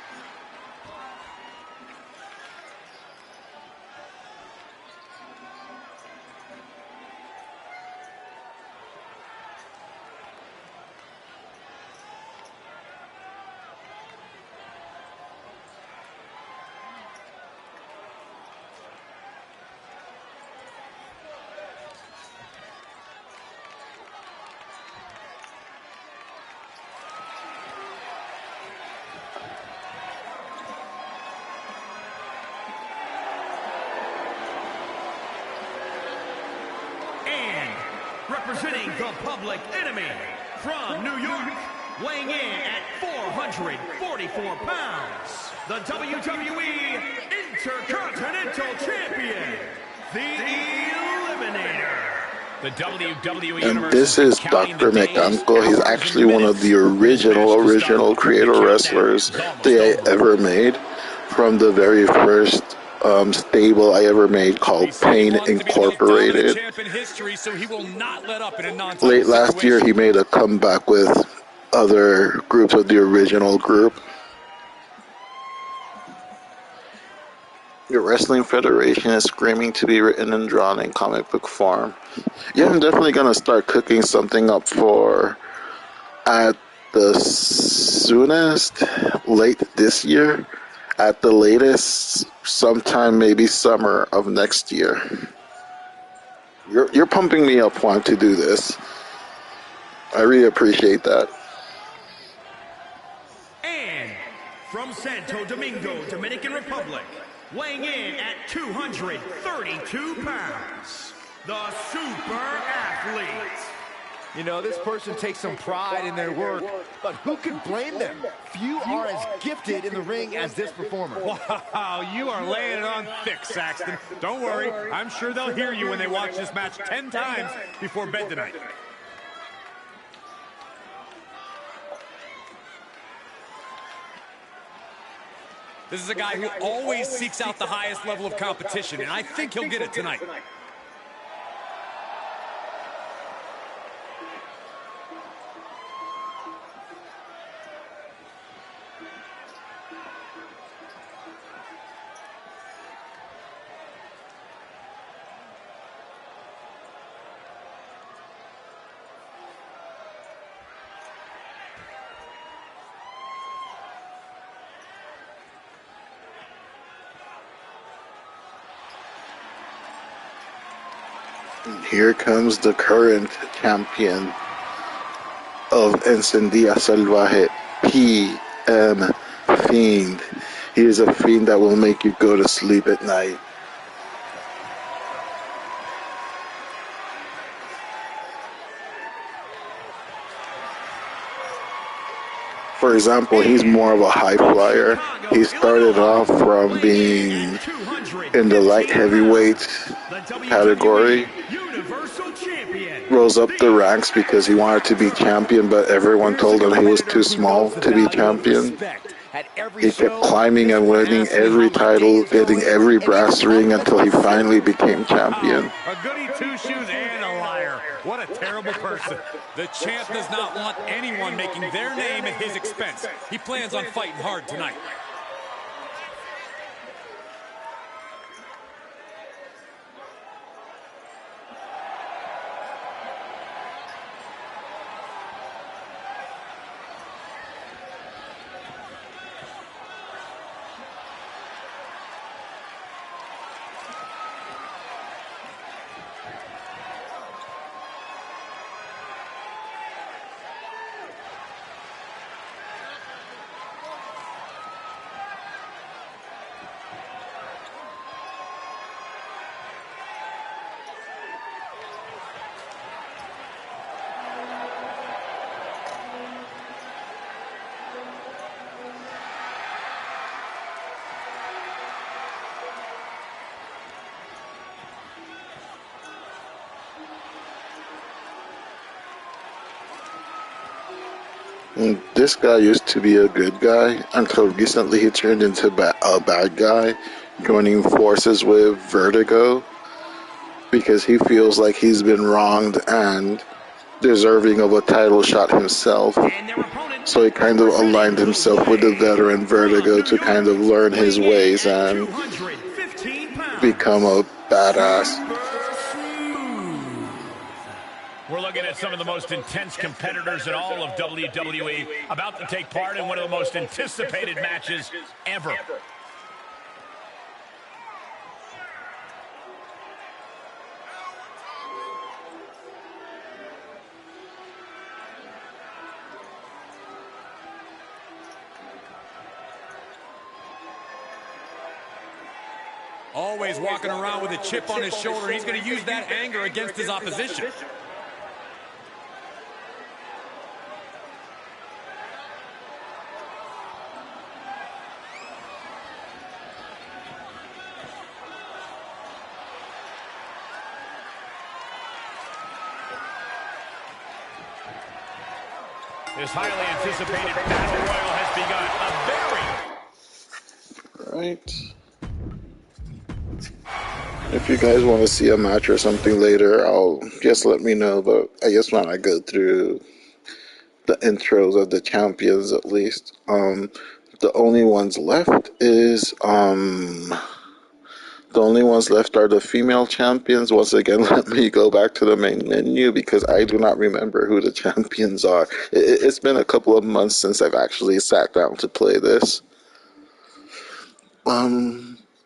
Representing the Public Enemy, from New York, weighing in at 444 pounds, the WWE Intercontinental Champion, the Eliminator. The WWE And this is Dr. McUncle. He's actually one of the original creator wrestlers they ever made, from the very first stable I ever made called Pain Incorporated. Late last year, he made a comeback with other groups of the original group. Your wrestling federation is screaming to be written and drawn in comic book form. Yeah, I'm definitely going to start cooking something up for at the soonest, late this year. At the latest, sometime maybe summer of next year. You're pumping me up, Juan, to do this. I really appreciate that. And from Santo Domingo, Dominican Republic, weighing in at 232 pounds, the Super Athlete, You know, this person takes some pride in their work, but who could blame them? Few are as gifted in the ring as this performer. Wow, you are laying it on thick, Saxton. Don't worry, I'm sure they'll hear you when they watch this match 10 times before bed tonight. This is a guy who always seeks out the highest level of competition, and I think he'll get it tonight. Here comes the current champion of Encendida Salvaje, PM Fiend. He is a fiend that will make you go to sleep at night. For example, he's more of a high flyer. He started off from being in the light heavyweight category, rose up the ranks because he wanted to be champion, but everyone told him he was too small to be champion. He kept climbing and winning every title, getting every brass ring until he finally became champion. A goody two-shoes and a liar. What a terrible person. The champ does not want anyone making their name at his expense. He plans on fighting hard tonight. This guy used to be a good guy until recently he turned into a bad guy, joining forces with Vertigo because he feels like he's been wronged and deserving of a title shot himself. So he kind of aligned himself with the veteran Vertigo to kind of learn his ways and become a badass. We're looking at some of the most intense competitors in all of WWE about to take part in one of the most anticipated matches ever. Always walking around with a chip on his shoulder. He's going to use that anger against his opposition. This highly anticipated battle royal has begun. Right. If you guys want to see a match or something later, I'll just let me know, but I just want to go through the intros of the champions at least. The only ones left are the female champions. Once again, let me go back to the main menu because I do not remember who the champions are. It's been a couple of months since I've actually sat down to play this.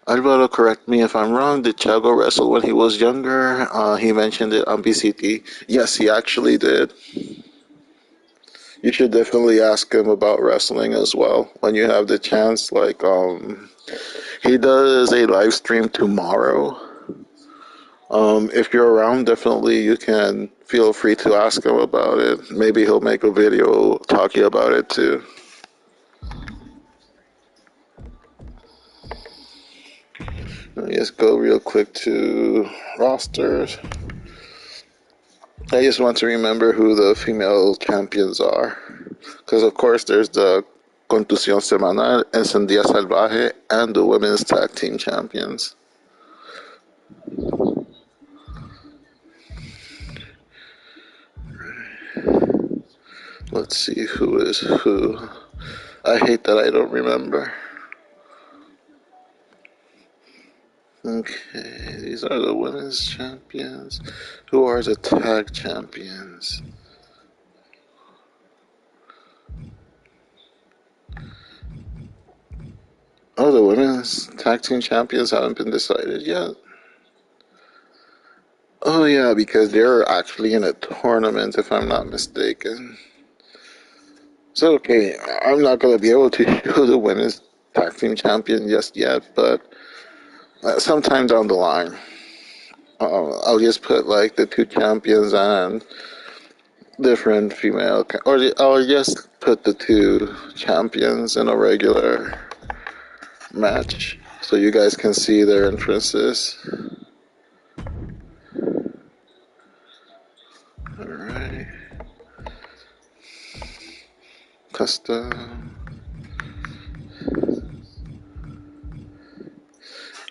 Alvaro, correct me if I'm wrong. Did Chago wrestle when he was younger? He mentioned it on BCT. Yes, he actually did. You should definitely ask him about wrestling as well when you have the chance. He does a live stream tomorrow. If you're around, definitely you can feel free to ask him about it. Maybe he'll make a video talking about it too. Let me just go real quick to rosters. I just want to remember who the female champions are. Because, of course, there's the Contusión Semanal, Encendida Salvaje, and the women's tag team champions. Let's see who is who. I hate that I don't remember. Okay, these are the women's champions. Who are the tag champions? Oh, the women's tag team champions haven't been decided yet. Oh yeah, because they're actually in a tournament, if I'm not mistaken. So okay, I'm not gonna be able to show the women's tag team champion just yet, but sometime down the line, I'll just put like the two champions and different female, or I'll just put the two champions in a regular match so you guys can see their entrances. Alright. Custom.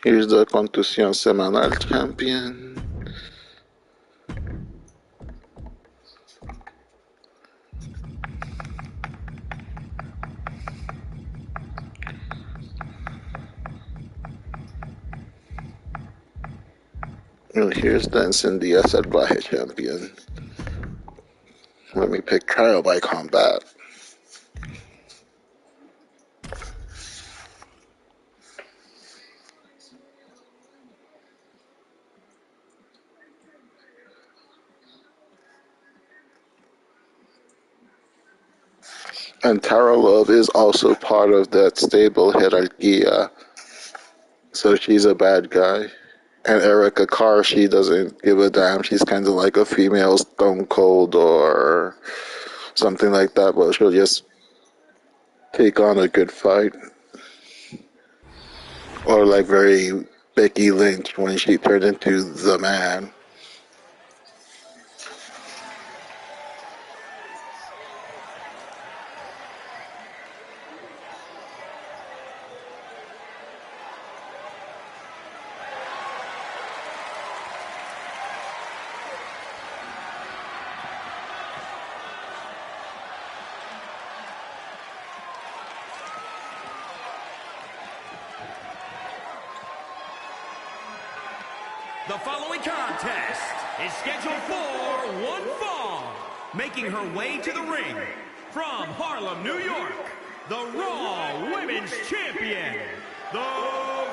Here's the Contusión Semanal champion. And here's the Encendida Salvaje champion. Let me pick Trial by Combat. And Tara Love is also part of that stable Hierarquía, so she's a bad guy. And Erica Carr, she doesn't give a damn. She's kind of like a female Stone Cold or something like that, but she'll just take on a good fight. Or like very Becky Lynch when she turned into the man. The following contest is scheduled for one fall. Making her way to the ring from Harlem, New York, the Raw Women's Champion, The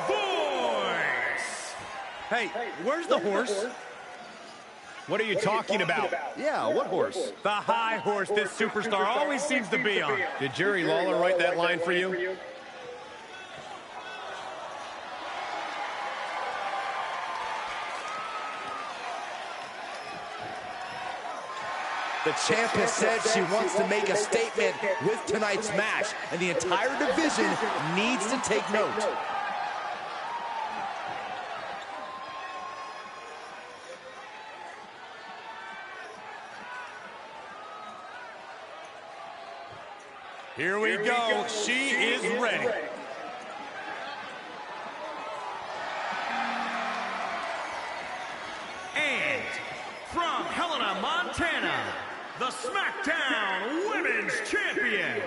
Voice. Hey, where's the horse? What are you talking about? Yeah, what horse? The high horse this superstar always seems to be on. Did Jerry Lawler write that line for you? The champ has said she wants to make a statement with tonight's match, and the entire division needs to take note. Here we go. She is ready. And from Helena, Montana, the SmackDown Women's Champion,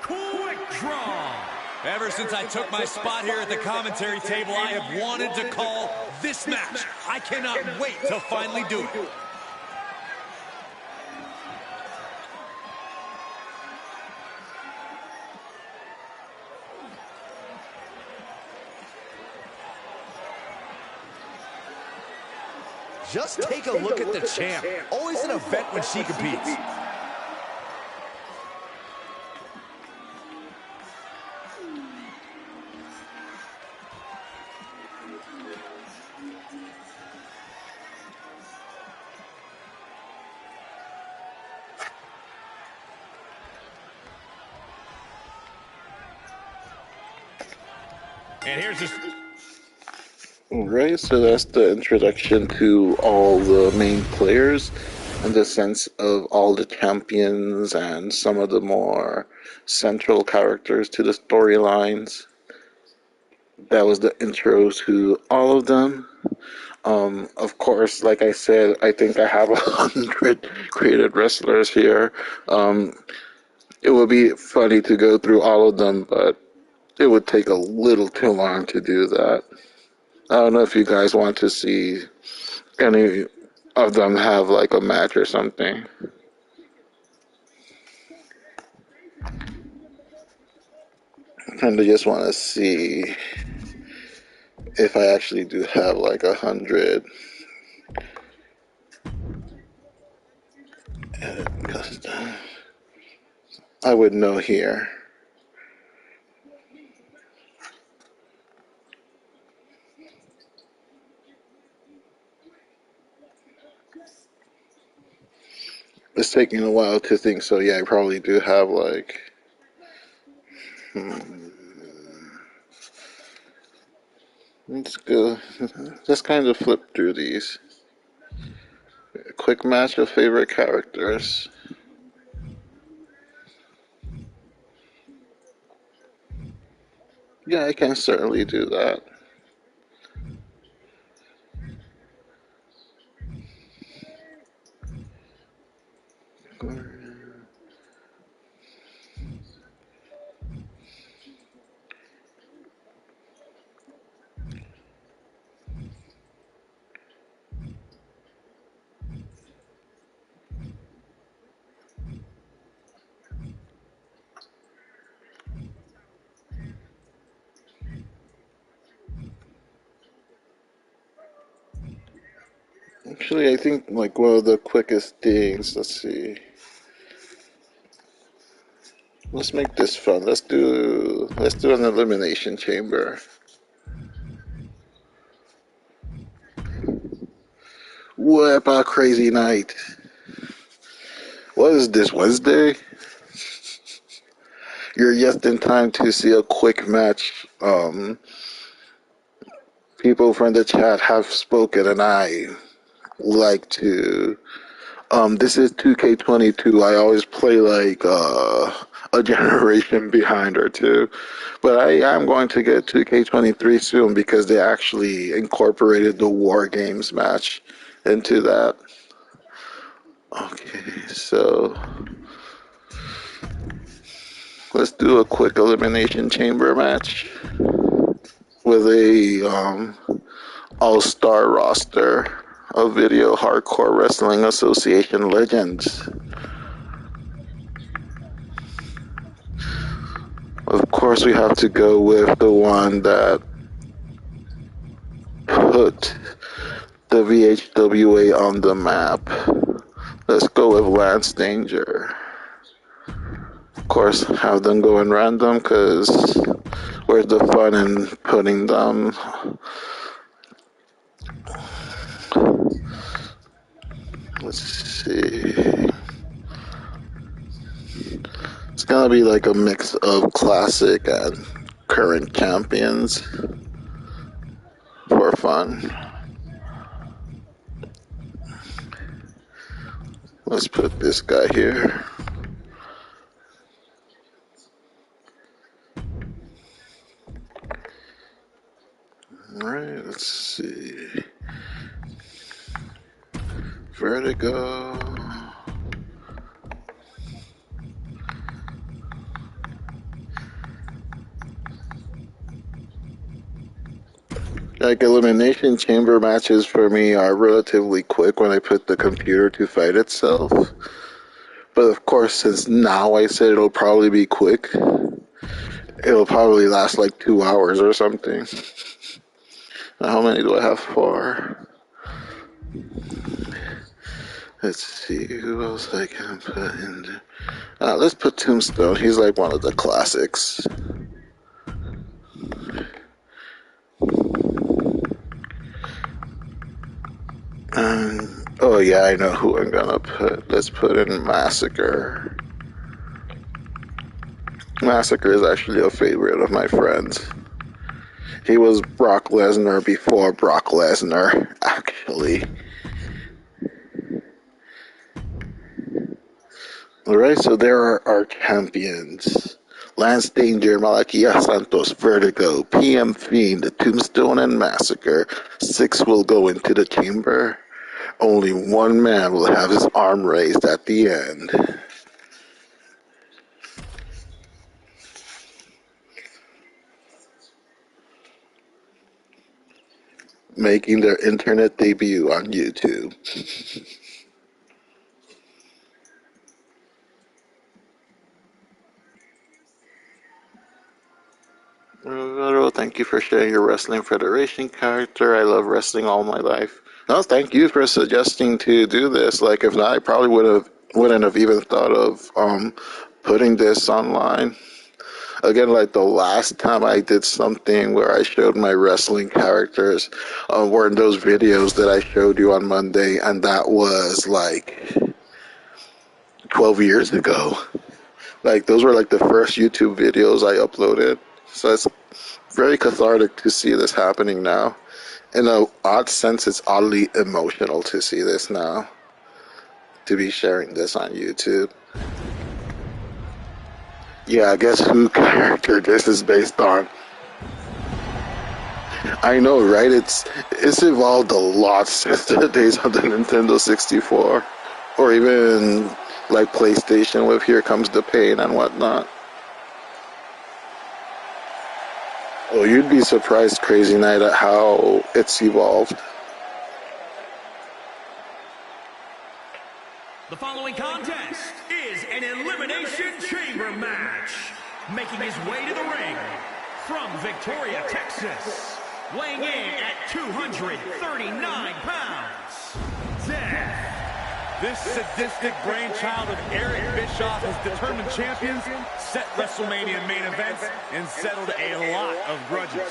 Quick Draw. Ever since I took my spot here at the commentary table, I have wanted to call this match. I cannot wait to finally do it. Just take a look at the champ. Always an event when she competes. And here's this. Right, so that's the introduction to all the main players in the sense of all the champions and some of the more central characters to the storylines. That was the intro to all of them. Of course, like I said, I think I have 100 created wrestlers here. It would be funny to go through all of them, but it would take a little too long to do that. I don't know if you guys want to see any of them have like a match or something. And I just want to see if I actually do have like 100. I would know here. It's taking a while to think, so yeah, I probably do have like. Let's go. Let's kind of flip through these. A quick match of favorite characters. Yeah, I can certainly do that. Actually, I think like one of the quickest things. Let's see. Let's make this fun. Let's do an elimination chamber. What about crazy night? What is this, Wednesday? You're just in time to see a quick match. People from the chat have spoken, and I like to. This is 2K22. I always play like a generation behind or two, but I am going to get 2K23 soon because they actually incorporated the War Games match into that. Okay, so let's do a quick elimination chamber match with a all-star roster of Video Hardcore Wrestling Association legends. Of course, we have to go with the one that put the VHWA on the map. Let's go with Lance Danger. Of course, have them go in random because where's the fun in putting them? Let's see. It's gonna be like a mix of classic and current champions for fun. Let's put this guy here. Alright, let's see. Vertigo. Like elimination chamber matches for me are relatively quick when I put the computer to fight itself. But of course, since now I said it'll probably be quick, it'll probably last like 2 hours or something. Now, how many do I have for? Let's see who else I can put in there. Let's put Tombstone. He's like one of the classics. Oh yeah, I know who I'm gonna put. Let's put in Massacre. Massacre is actually a favorite of my friends. He was Brock Lesnar before Brock Lesnar, actually. Alright, so there are our champions. Lance Danger, Malakia Santos, Vertigo, PM Fiend, the Tombstone and Massacre. 6 will go into the chamber. Only one man will have his arm raised at the end. Making their internet debut on YouTube. Thank you for sharing your Wrestling Federation character. I love wrestling all my life. No, thank you for suggesting to do this. Like, if not, I probably wouldn't have even thought of putting this online. Again, like the last time I did something where I showed my wrestling characters were in those videos that I showed you on Monday, and that was like 12 years ago. Like, those were like the first YouTube videos I uploaded. So it's very cathartic to see this happening now. In an odd sense, it's oddly emotional to see this now. To be sharing this on YouTube. Yeah, I guess who character this is based on. I know, right? It's evolved a lot since the days of the Nintendo 64. Or even like PlayStation with Here Comes the Pain and whatnot. Oh, you'd be surprised, Crazy Night, at how it's evolved. The following contest is an Elimination Chamber match. Making his way to the ring from Victoria, Texas, weighing in at 239 pounds, Death. This sadistic brainchild of Eric Bischoff has determined champions, set WrestleMania main events, and settled a lot of grudges.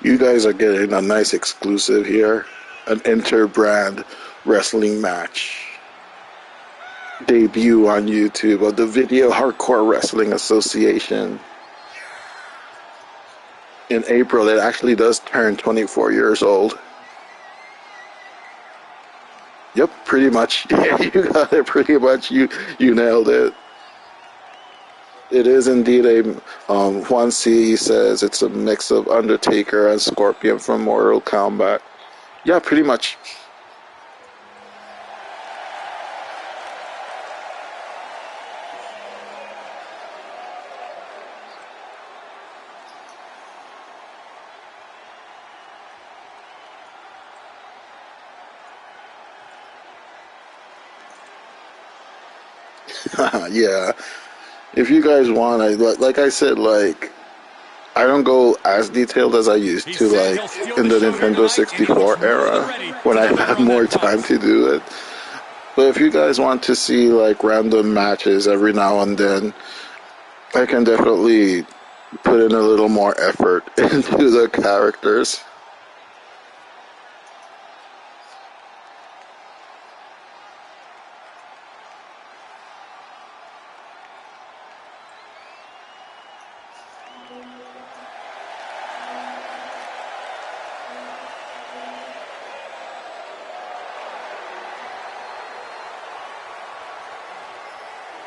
You guys are getting a nice exclusive here. An inter-brand wrestling match. Debut on YouTube of the Video Hardcore Wrestling Association. In April, it actually does turn 24 years old. Yep, pretty much. Yeah, you got it. Pretty much, you nailed it. It is indeed a, Juan C says it's a mix of Undertaker and Scorpion from Mortal Kombat. Yeah, pretty much. Yeah. If you guys want, like I said, like, I don't go as detailed as I used to, like, in the Nintendo 64 era, when I had more time to do it. But if you guys want to see, like, random matches every now and then, I can definitely put in a little more effort into the characters.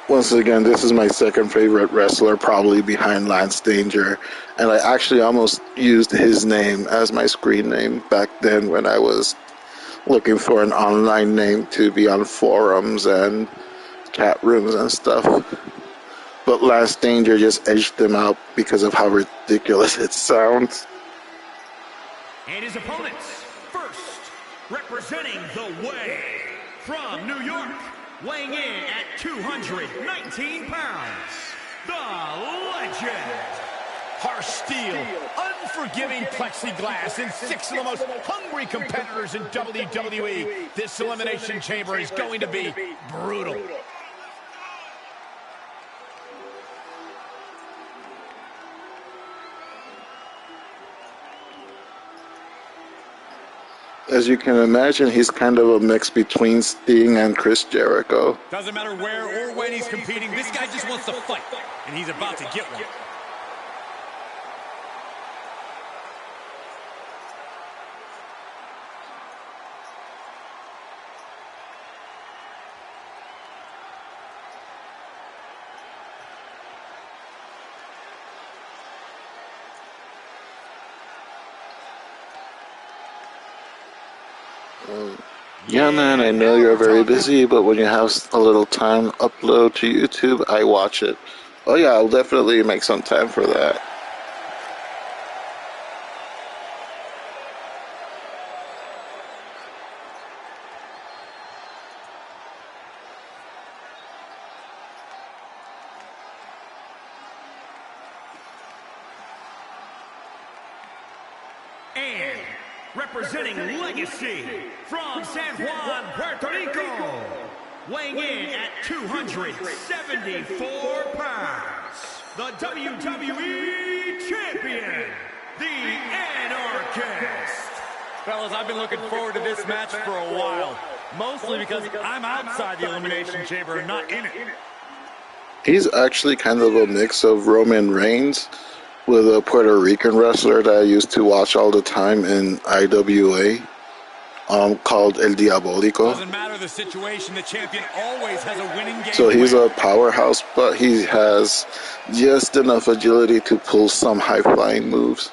Once again, this is my second favorite wrestler, probably behind Lance Danger, and I actually almost used his name as my screen name back then when I was looking for an online name to be on forums and chat rooms and stuff. But Lance Danger just edged him out because of how ridiculous it sounds. And his opponents, first, representing the Way from New York, weighing in at 219 pounds, the Legend. Harsh steel, unforgiving plexiglass, and 6 of the most hungry competitors in WWE. This Elimination Chamber is going to be brutal. As you can imagine, he's kind of a mix between Sting and Chris Jericho. Doesn't matter where or when he's competing, this guy just wants to fight, and he's about to get one. Yeah, man, I know you're very busy, but when you have a little time upload to YouTube, I watch it. Oh yeah, I'll definitely make some time for that. And representing Legacy from San Juan, Puerto Rico, weighing in at 274 pounds, the WWE Champion, the Anarchist. Fellas, I've been looking forward to this match for a while, mostly because I'm outside the Elimination Chamber and not in it. He's actually kind of a mix of Roman Reigns with a Puerto Rican wrestler that I used to watch all the time in IWA, called El Diabólico. Doesn't matter the situation, the champion always has a winning game. So he's a powerhouse, but he has just enough agility to pull some high-flying moves.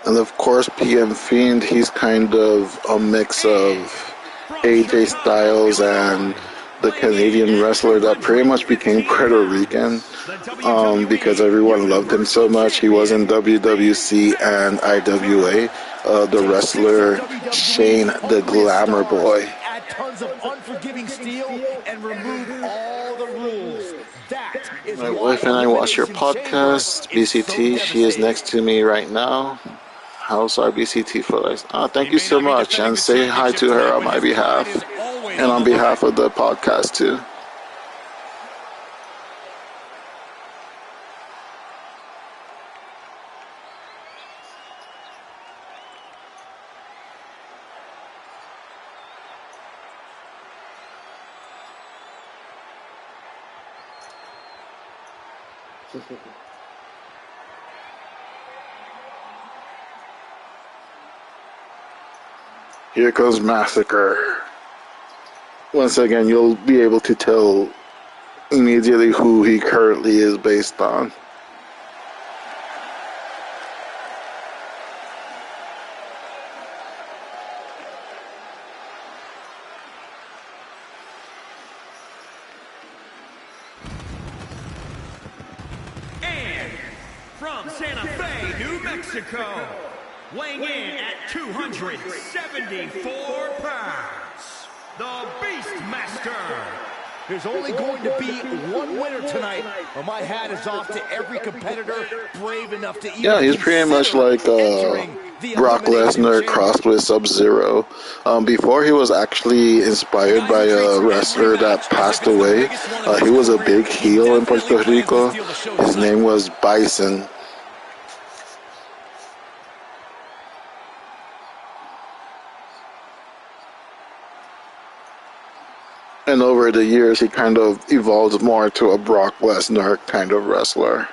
And of course, PM Fiend, he's kind of a mix of AJ Styles and the Canadian wrestler that pretty much became Puerto Rican, because everyone loved him so much. He was in WWC and IWA. The wrestler Shane the Glamour Boy. Add tons of unforgiving steel and remove all the rules. That is My wife and I watch your podcast, BCT. She is next to me right now. How's our BCT for us? Thank you so much, and say hi to her on my behalf, and on behalf of the podcast too. Here comes Massacre. Once again, you'll be able to tell immediately who he currently is based on. And from Santa Fe, New Mexico, weighing in at 274 pounds, the Beastmaster. There's only going to be one winner tonight, but my hat is off to every competitor brave enough to even Yeah, he's pretty much like Brock Lesnar crossed with Sub-Zero. Before he was actually inspired by a wrestler that passed away. He was a big heel in Puerto Rico. His name was Bison. And over the years, he kind of evolved more to a Brock Lesnar kind of wrestler.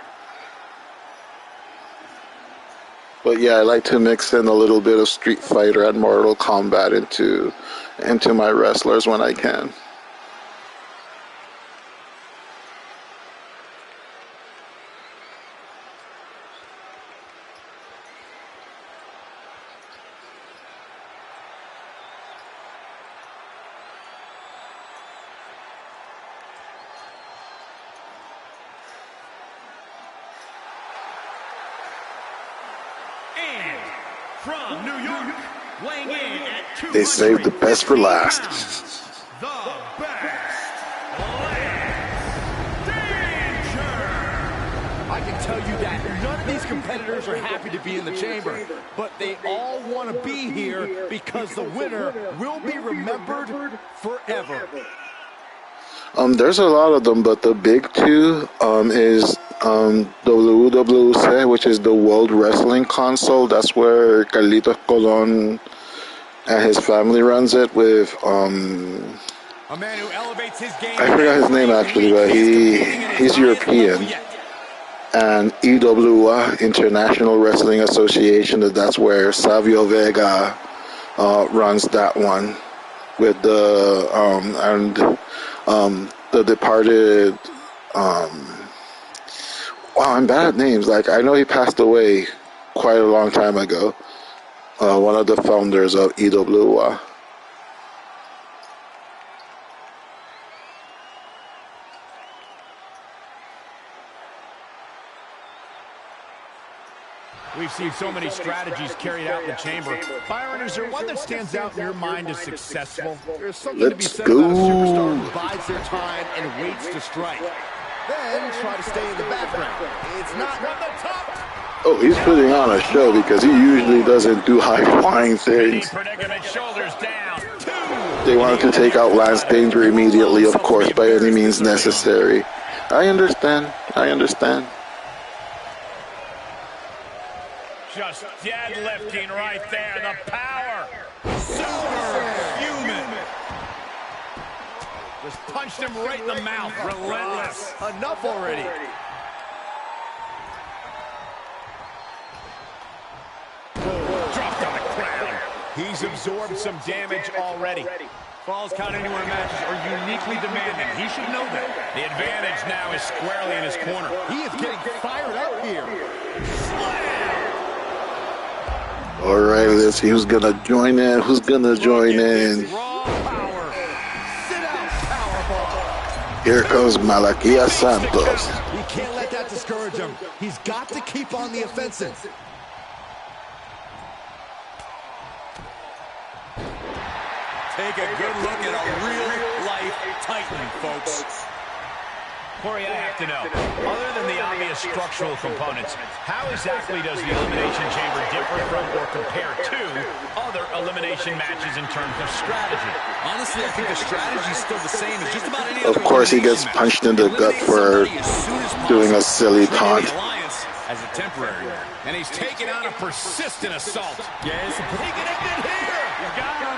But yeah, I like to mix in a little bit of Street Fighter and Mortal Kombat into my wrestlers when I can. New York, weighing in at 200 They saved the best for last. pounds, the best, Lance Danger. I can tell you that none of these competitors are happy to be in the chamber, but they all want to be here because the winner will be remembered forever. There's a lot of them, but the big two is WWC, which is the World Wrestling Console. That's where Carlitos Colon and his family runs it with A man who elevates his game. I forgot his name actually, but he's European. And EWA, International Wrestling Association, that's where Savio Vega runs that one with the departed wow, I'm bad at names. Like, I know he passed away quite a long time ago. One of the founders of EWA. We've seen so many strategies carried out in the chamber. Byron, is there one that stands out in your mind as successful? There's something to be said about a superstar who bides their time and waits to strike. Then try to stay in the background. It's not from the top. Oh, he's putting on a show because he usually doesn't do high-flying things. Predicament, shoulders down. They wanted to take out Lance Danger immediately, of course, by any means necessary. I understand. Just deadlifting right there. The power. Superhuman. Just punched him right in the mouth. Relentless. Enough already. Dropped on the ground. He's absorbed some damage already. Falls count anywhere matches are uniquely demanding. He should know that. The advantage now is squarely in his corner. He is getting fired up here. All right, let's see who's gonna join in. Raw power. Sit out, powerbomb. Here comes Malaquia Santos. He can't let that discourage him. He's got to keep on the offensive. Take a good look at a real-life Titan, folks. Corey, I have to know, other than the obvious structural components, how exactly does the Elimination Chamber differ from or compare to other elimination matches in terms of strategy? Honestly, I think the strategy is still the same as just about any Of other course, he gets elimination punched match. in the gut Eliminate for somebody as soon as doing a possible. silly Winning taunt. the alliance as a temporary one. And he's taking on a persistent assault. Yes, He connected here. You got him.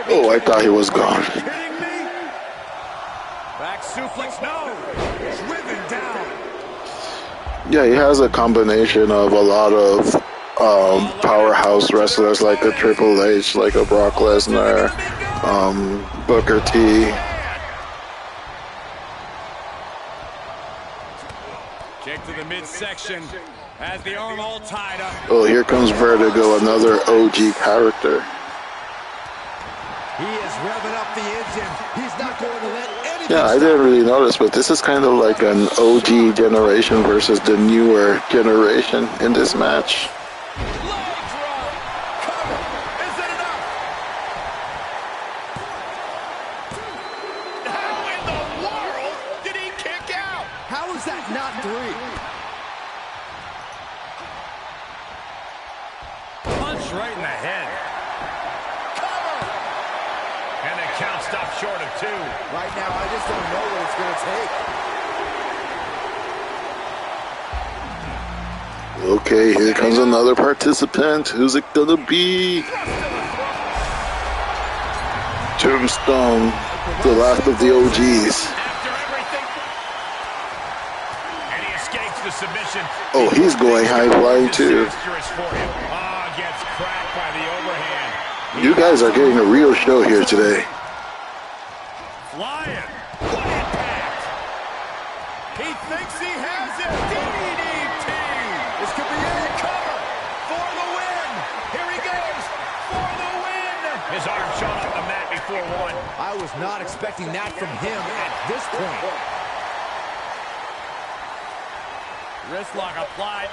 Oh, I thought he was gone. Kidding me? Back suplex, no. Driven down. Yeah, he has a combination of a lot of powerhouse wrestlers like a Triple H, like a Brock Lesnar, Booker T. Kick to the midsection. Has the arm all tied up. Oh, here comes Vertigo, another OG character. He is revving up the engine. He's not going to let anything Yeah, I didn't really notice, but this is kind of like an OG generation versus the newer generation in this match. Leg drop. Cover. Is it enough? How in the world did he kick out? How is that not 3? Punch right in the head. And the count stopped short of 2. Right now, I just don't know what it's going to take. Okay, here comes another participant. Who's it gonna be? Tombstone, the last of the OGs. After everything. And he escapes the submission. Oh, he's going high flying too. Disastrous for him. Gets cracked by the overhand. You guys are getting a real show here today. Flying. What impact! He thinks he has it. DDT. This could be it. Cover for the win. Here he goes for the win. His arm shot off the mat before 1. I was not expecting that from him at this point. Wrist lock applied.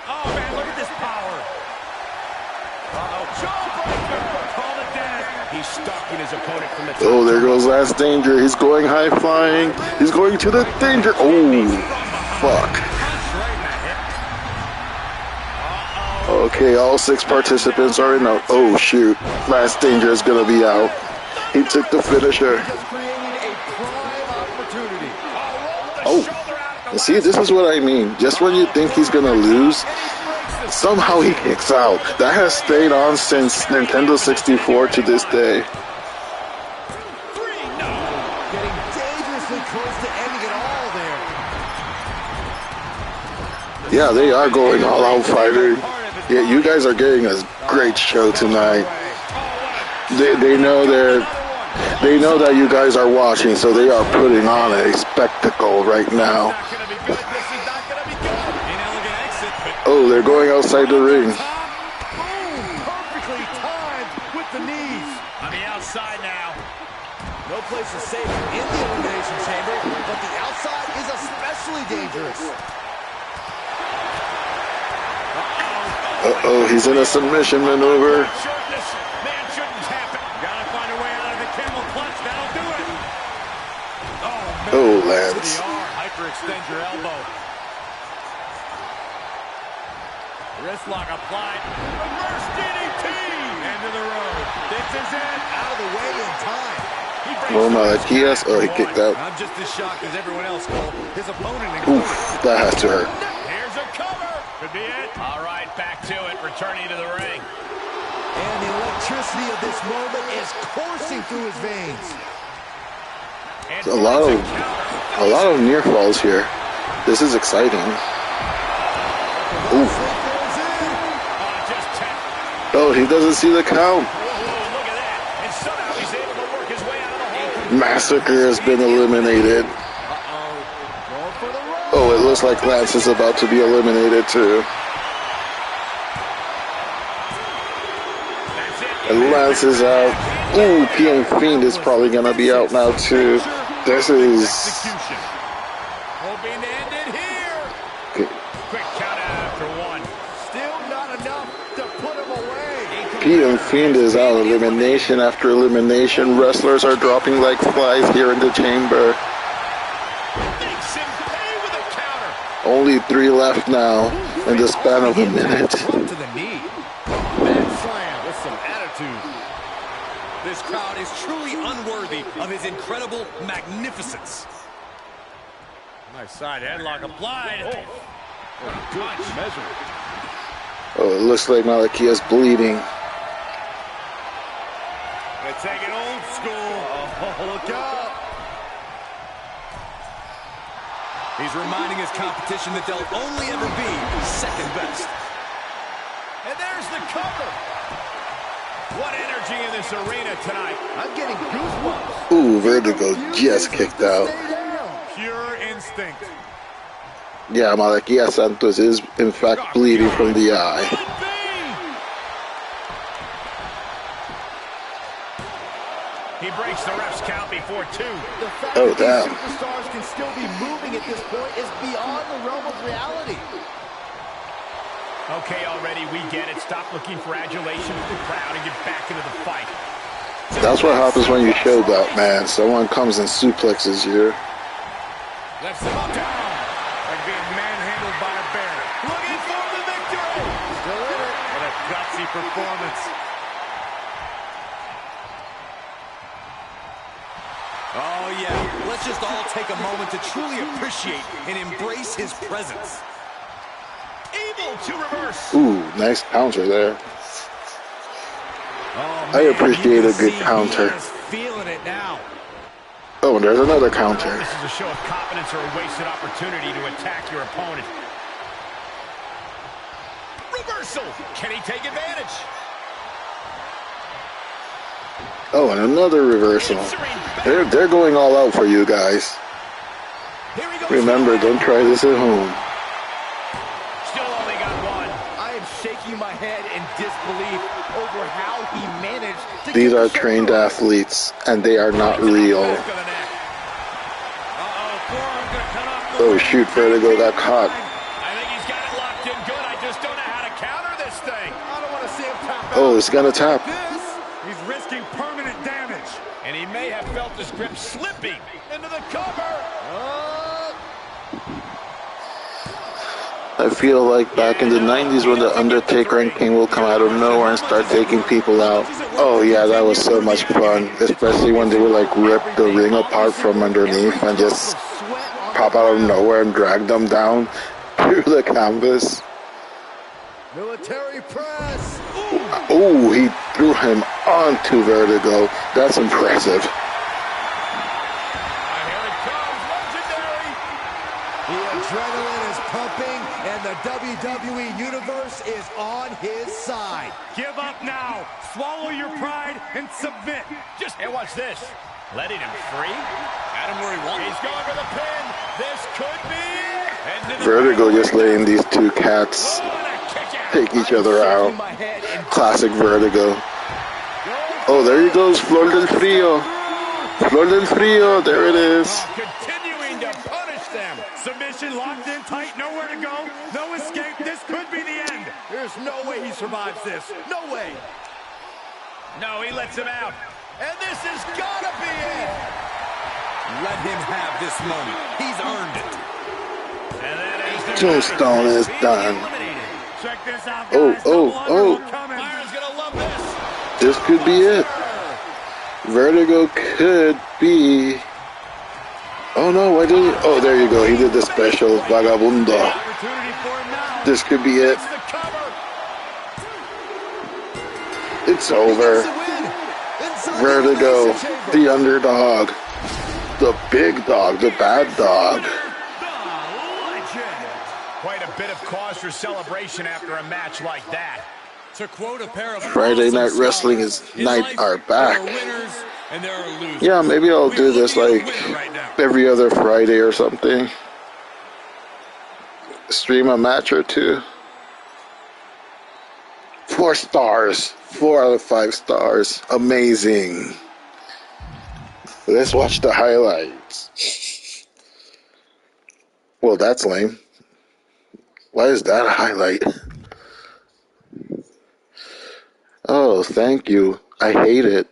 Oh, man, look at this power. Uh-oh, jawbreaker. Call it dead. He's stalking his opponent from the top. Oh, there goes Last Danger. He's going high flying. He's going to the danger. Oh, fuck. Okay, all 6 participants are in out. Oh, shoot. Last Danger is going to be out. He took the finisher. Oh, see, this is what I mean. Just when you think he's going to lose, somehow he kicks out. That has stayed on since Nintendo 64 to this day. Getting dangerously close to ending it all there. Yeah, they are going all out fighting. Yeah, you guys are getting a great show tonight. They know that you guys are watching, so they are putting on a spectacle right now. Oh, they're going outside the ring. Perfectly timed with the knees. On the outside now. No place is safe in the elimination chamber, but the outside is especially dangerous. Uh-oh, he's in a submission maneuver. Shortness. Man shouldn't happen. Gotta find a way out of the camel clutch. That'll do it. Oh, man. Oh, Lance. Hyperextend your elbow. Wrist lock applied. Reverse DDT. End of the road. This is it. Out of the way in time. Oh, Malachias. Oh, he kicked out. I'm just as shocked as everyone else, Cole. His opponent Oof, that has to hurt. Here's a cover. Could be it. All right, back to it. Returning to the ring. And the electricity of this moment is coursing through his veins. A lot of near falls here. This is exciting. Oof. Oh, he doesn't see the count. Massacre has been eliminated. Oh, it looks like Lance is about to be eliminated too. And Lance is out. Ooh, PM Fiend is probably gonna be out now too. This is... Hoping to end it here. Quick count after one. Still not enough to put him away. PM Fiend is out. Elimination after elimination. Wrestlers are dropping like flies here in the chamber. Makes him pay with a counter. Only 3 left now in the span of a minute. To the knee. Man slam with some attitude. This crowd is truly unworthy of his incredible magnificence. Nice side headlock applied. Good measure. Oh, it looks like Malachias bleeding. They take it old school. Oh, look out. He's reminding his competition that they'll only ever be second best. And there's the cover. What energy in this arena tonight. I'm getting goosebumps. Ooh, Vertigo just kicked out. Pure instinct. Yeah, Malachias Santos is in fact bleeding from the eye. He breaks the ref's count before 2. The fact Oh, that damn. these superstars can still be moving at this point is beyond the realm of reality. Okay, already, we get it. Stop looking for adulation from the crowd and get back into the fight. That's what happens when you show that, man. Someone comes and suplexes you. Left him down. Like being manhandled by a bear. Looking for the victory. Still in it. What a gutsy performance. Oh, yeah. Let's just all take a moment to truly appreciate and embrace his presence. Able to reverse. Ooh, nice counter there. Oh, I appreciate a good counter. Feeling it now. Oh, and there's another counter. This is a show of confidence or a wasted opportunity to attack your opponent. Reversal. Can he take advantage? Oh, and another reversal. They're going all out for you guys. Remember, don't try this at home. Still only got one. I am shaking my head in disbelief over how he managed to These get are the show trained going. athletes, and they are not real. Uh-oh, forearm gonna cut off Oh shoot, Vertigo got caught. I think he's got it locked in good. I just don't know how to counter this thing. I don't want to see him tap out. Oh, it's gonna tap. He's risking permanent damage. And he may have felt his grip slipping into the cover. I feel like back in the 90s when The Undertaker and King will come out of nowhere and start taking people out. Oh yeah, that was so much fun. Especially when they would like rip the ring apart from underneath and just pop out of nowhere and drag them down through the canvas. Military press. Oh, he threw him onto Vertigo. That's impressive. Here it comes, legendary. The adrenaline is pumping, and the WWE Universe is on his side. Give up now. Swallow your pride and submit. And watch this. Letting him free. Got him where he wants. He's going for the pin. This could be it. Vertigo just letting these two cats take each other out. Classic Vertigo. Oh, there he goes, Flor del Frio. Flor del Frio, there it is. Continuing to punish them. Submission locked in tight. Nowhere to go. No escape. This could be the end. There's no way he survives this. No way. No, he lets him out. And this has got to be it. Let him have this moment. He's earned it. And that is the Tombstone is done. Check this out, Oh, guys. oh, oh. Byron's going to love this. This could be it. Vertigo could be... Oh no, why did he... Oh, there you go. He did the special Vagabundo. Opportunity for him now. This could be it. It's the cover. It's over. Vertigo, the underdog. The big dog, the bad dog. Quite a bit of cause for celebration after a match like that. To quote a pair of Friday Night awesome Wrestling scholars, is in night life, are back. There are winners and there are losers. Yeah, maybe I'll We do are this looking at a like winner right now. every other Friday or something. Stream a match or two. 4 stars. 4 out of 5 stars. Amazing. Let's watch the highlights. Well, that's lame. Why is that a highlight? Oh, thank you. I hate it.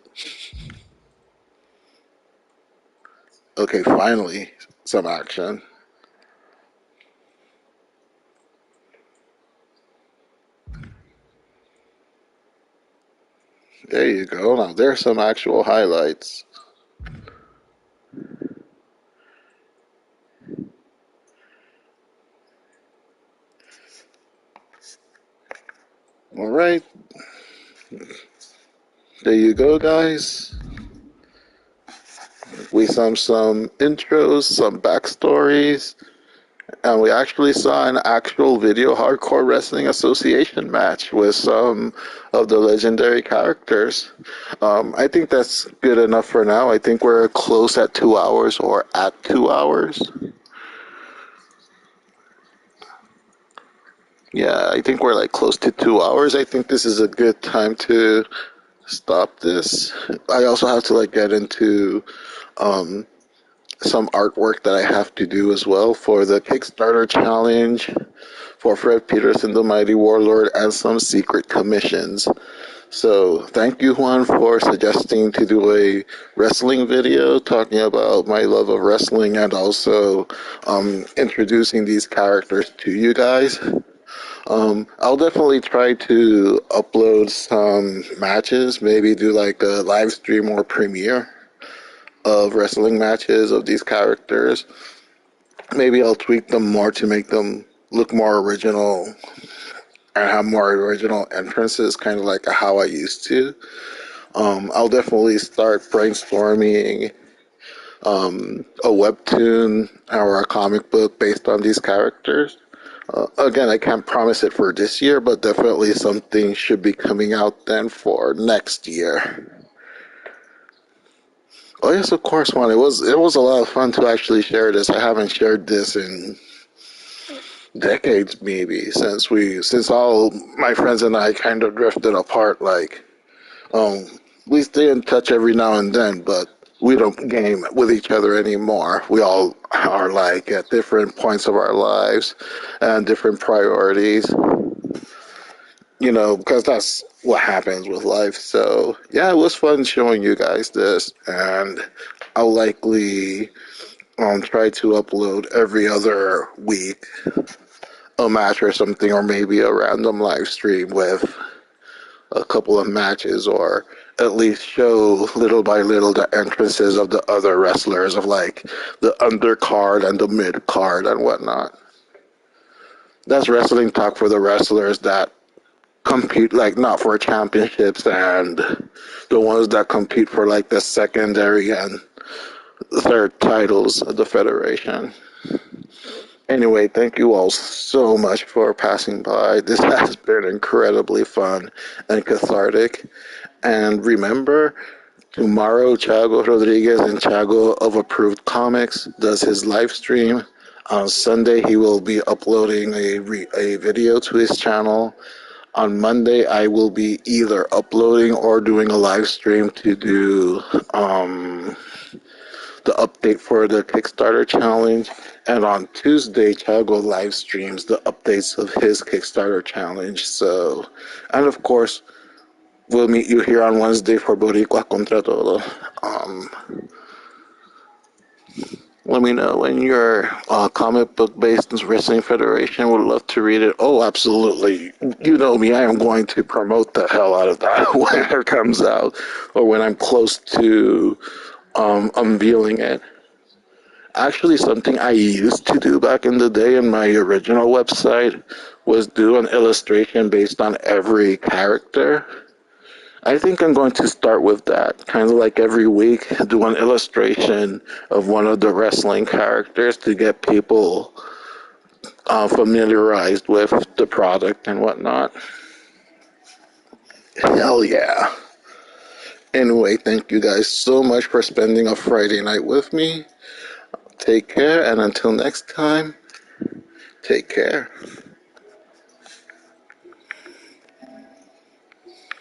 Okay, finally, some action. There you go. Now there's some actual highlights. All right. There you go, guys. We saw some intros, some backstories, and we actually saw an actual Video Hardcore Wrestling Association match with some of the legendary characters. I think that's good enough for now. I think we're close at 2 hours or at 2 hours. Yeah, I think we're like close to 2 hours. I think this is a good time to stop this. I also have to like get into some artwork that I have to do as well for the Kickstarter challenge for Fred Peterson, the Mighty Warlord, and some secret commissions. So thank you, Juan, for suggesting to do a wrestling video talking about my love of wrestling and also introducing these characters to you guys. I'll definitely try to upload some matches, maybe do like a live stream or premiere of wrestling matches of these characters. Maybe I'll tweak them more to make them look more original and have more original entrances, kind of like how I used to. I'll definitely start brainstorming a webtoon or a comic book based on these characters. Again, I can't promise it for this year, but definitely something should be coming out then for next year. Oh yes, of course, Juan. It was a lot of fun to actually share this. I haven't shared this in decades, maybe, since all my friends and I kind of drifted apart. Like, we stay in touch every now and then, but we don't game with each other anymore. We all are like at different points of our lives and different priorities, you know, because that's what happens with life. So, yeah, it was fun showing you guys this, and I'll likely try to upload every other week a match or something, or maybe a random live stream with a couple of matches, or at least show little by little the entrances of the other wrestlers of like the undercard and the mid card and whatnot. That's wrestling talk for the wrestlers that compete, like not for championships, and the ones that compete for like the secondary and third titles of the federation. Anyway, thank you all so much for passing by. This has been incredibly fun and cathartic. And remember, tomorrow Chago Rodriguez and Chago of Approved Comics does his live stream. On Sunday, he will be uploading a video to his channel. On Monday, I will be either uploading or doing a live stream to do the update for the Kickstarter challenge. And on Tuesday, Chago live streams the updates of his Kickstarter challenge. So, and of course, we'll meet you here on Wednesday for Boricua Contra Todo. Let me know when your comic book based wrestling federation would love to read it. Oh, absolutely. You know me, I am going to promote the hell out of that when it comes out or when I'm close to unveiling it. Actually, something I used to do back in the day in my original website was do an illustration based on every character. I think I'm going to start with that. Kind of like every week, do an illustration of one of the wrestling characters to get people familiarized with the product and whatnot. Hell yeah. Anyway, thank you guys so much for spending a Friday night with me. Take care, and until next time, take care.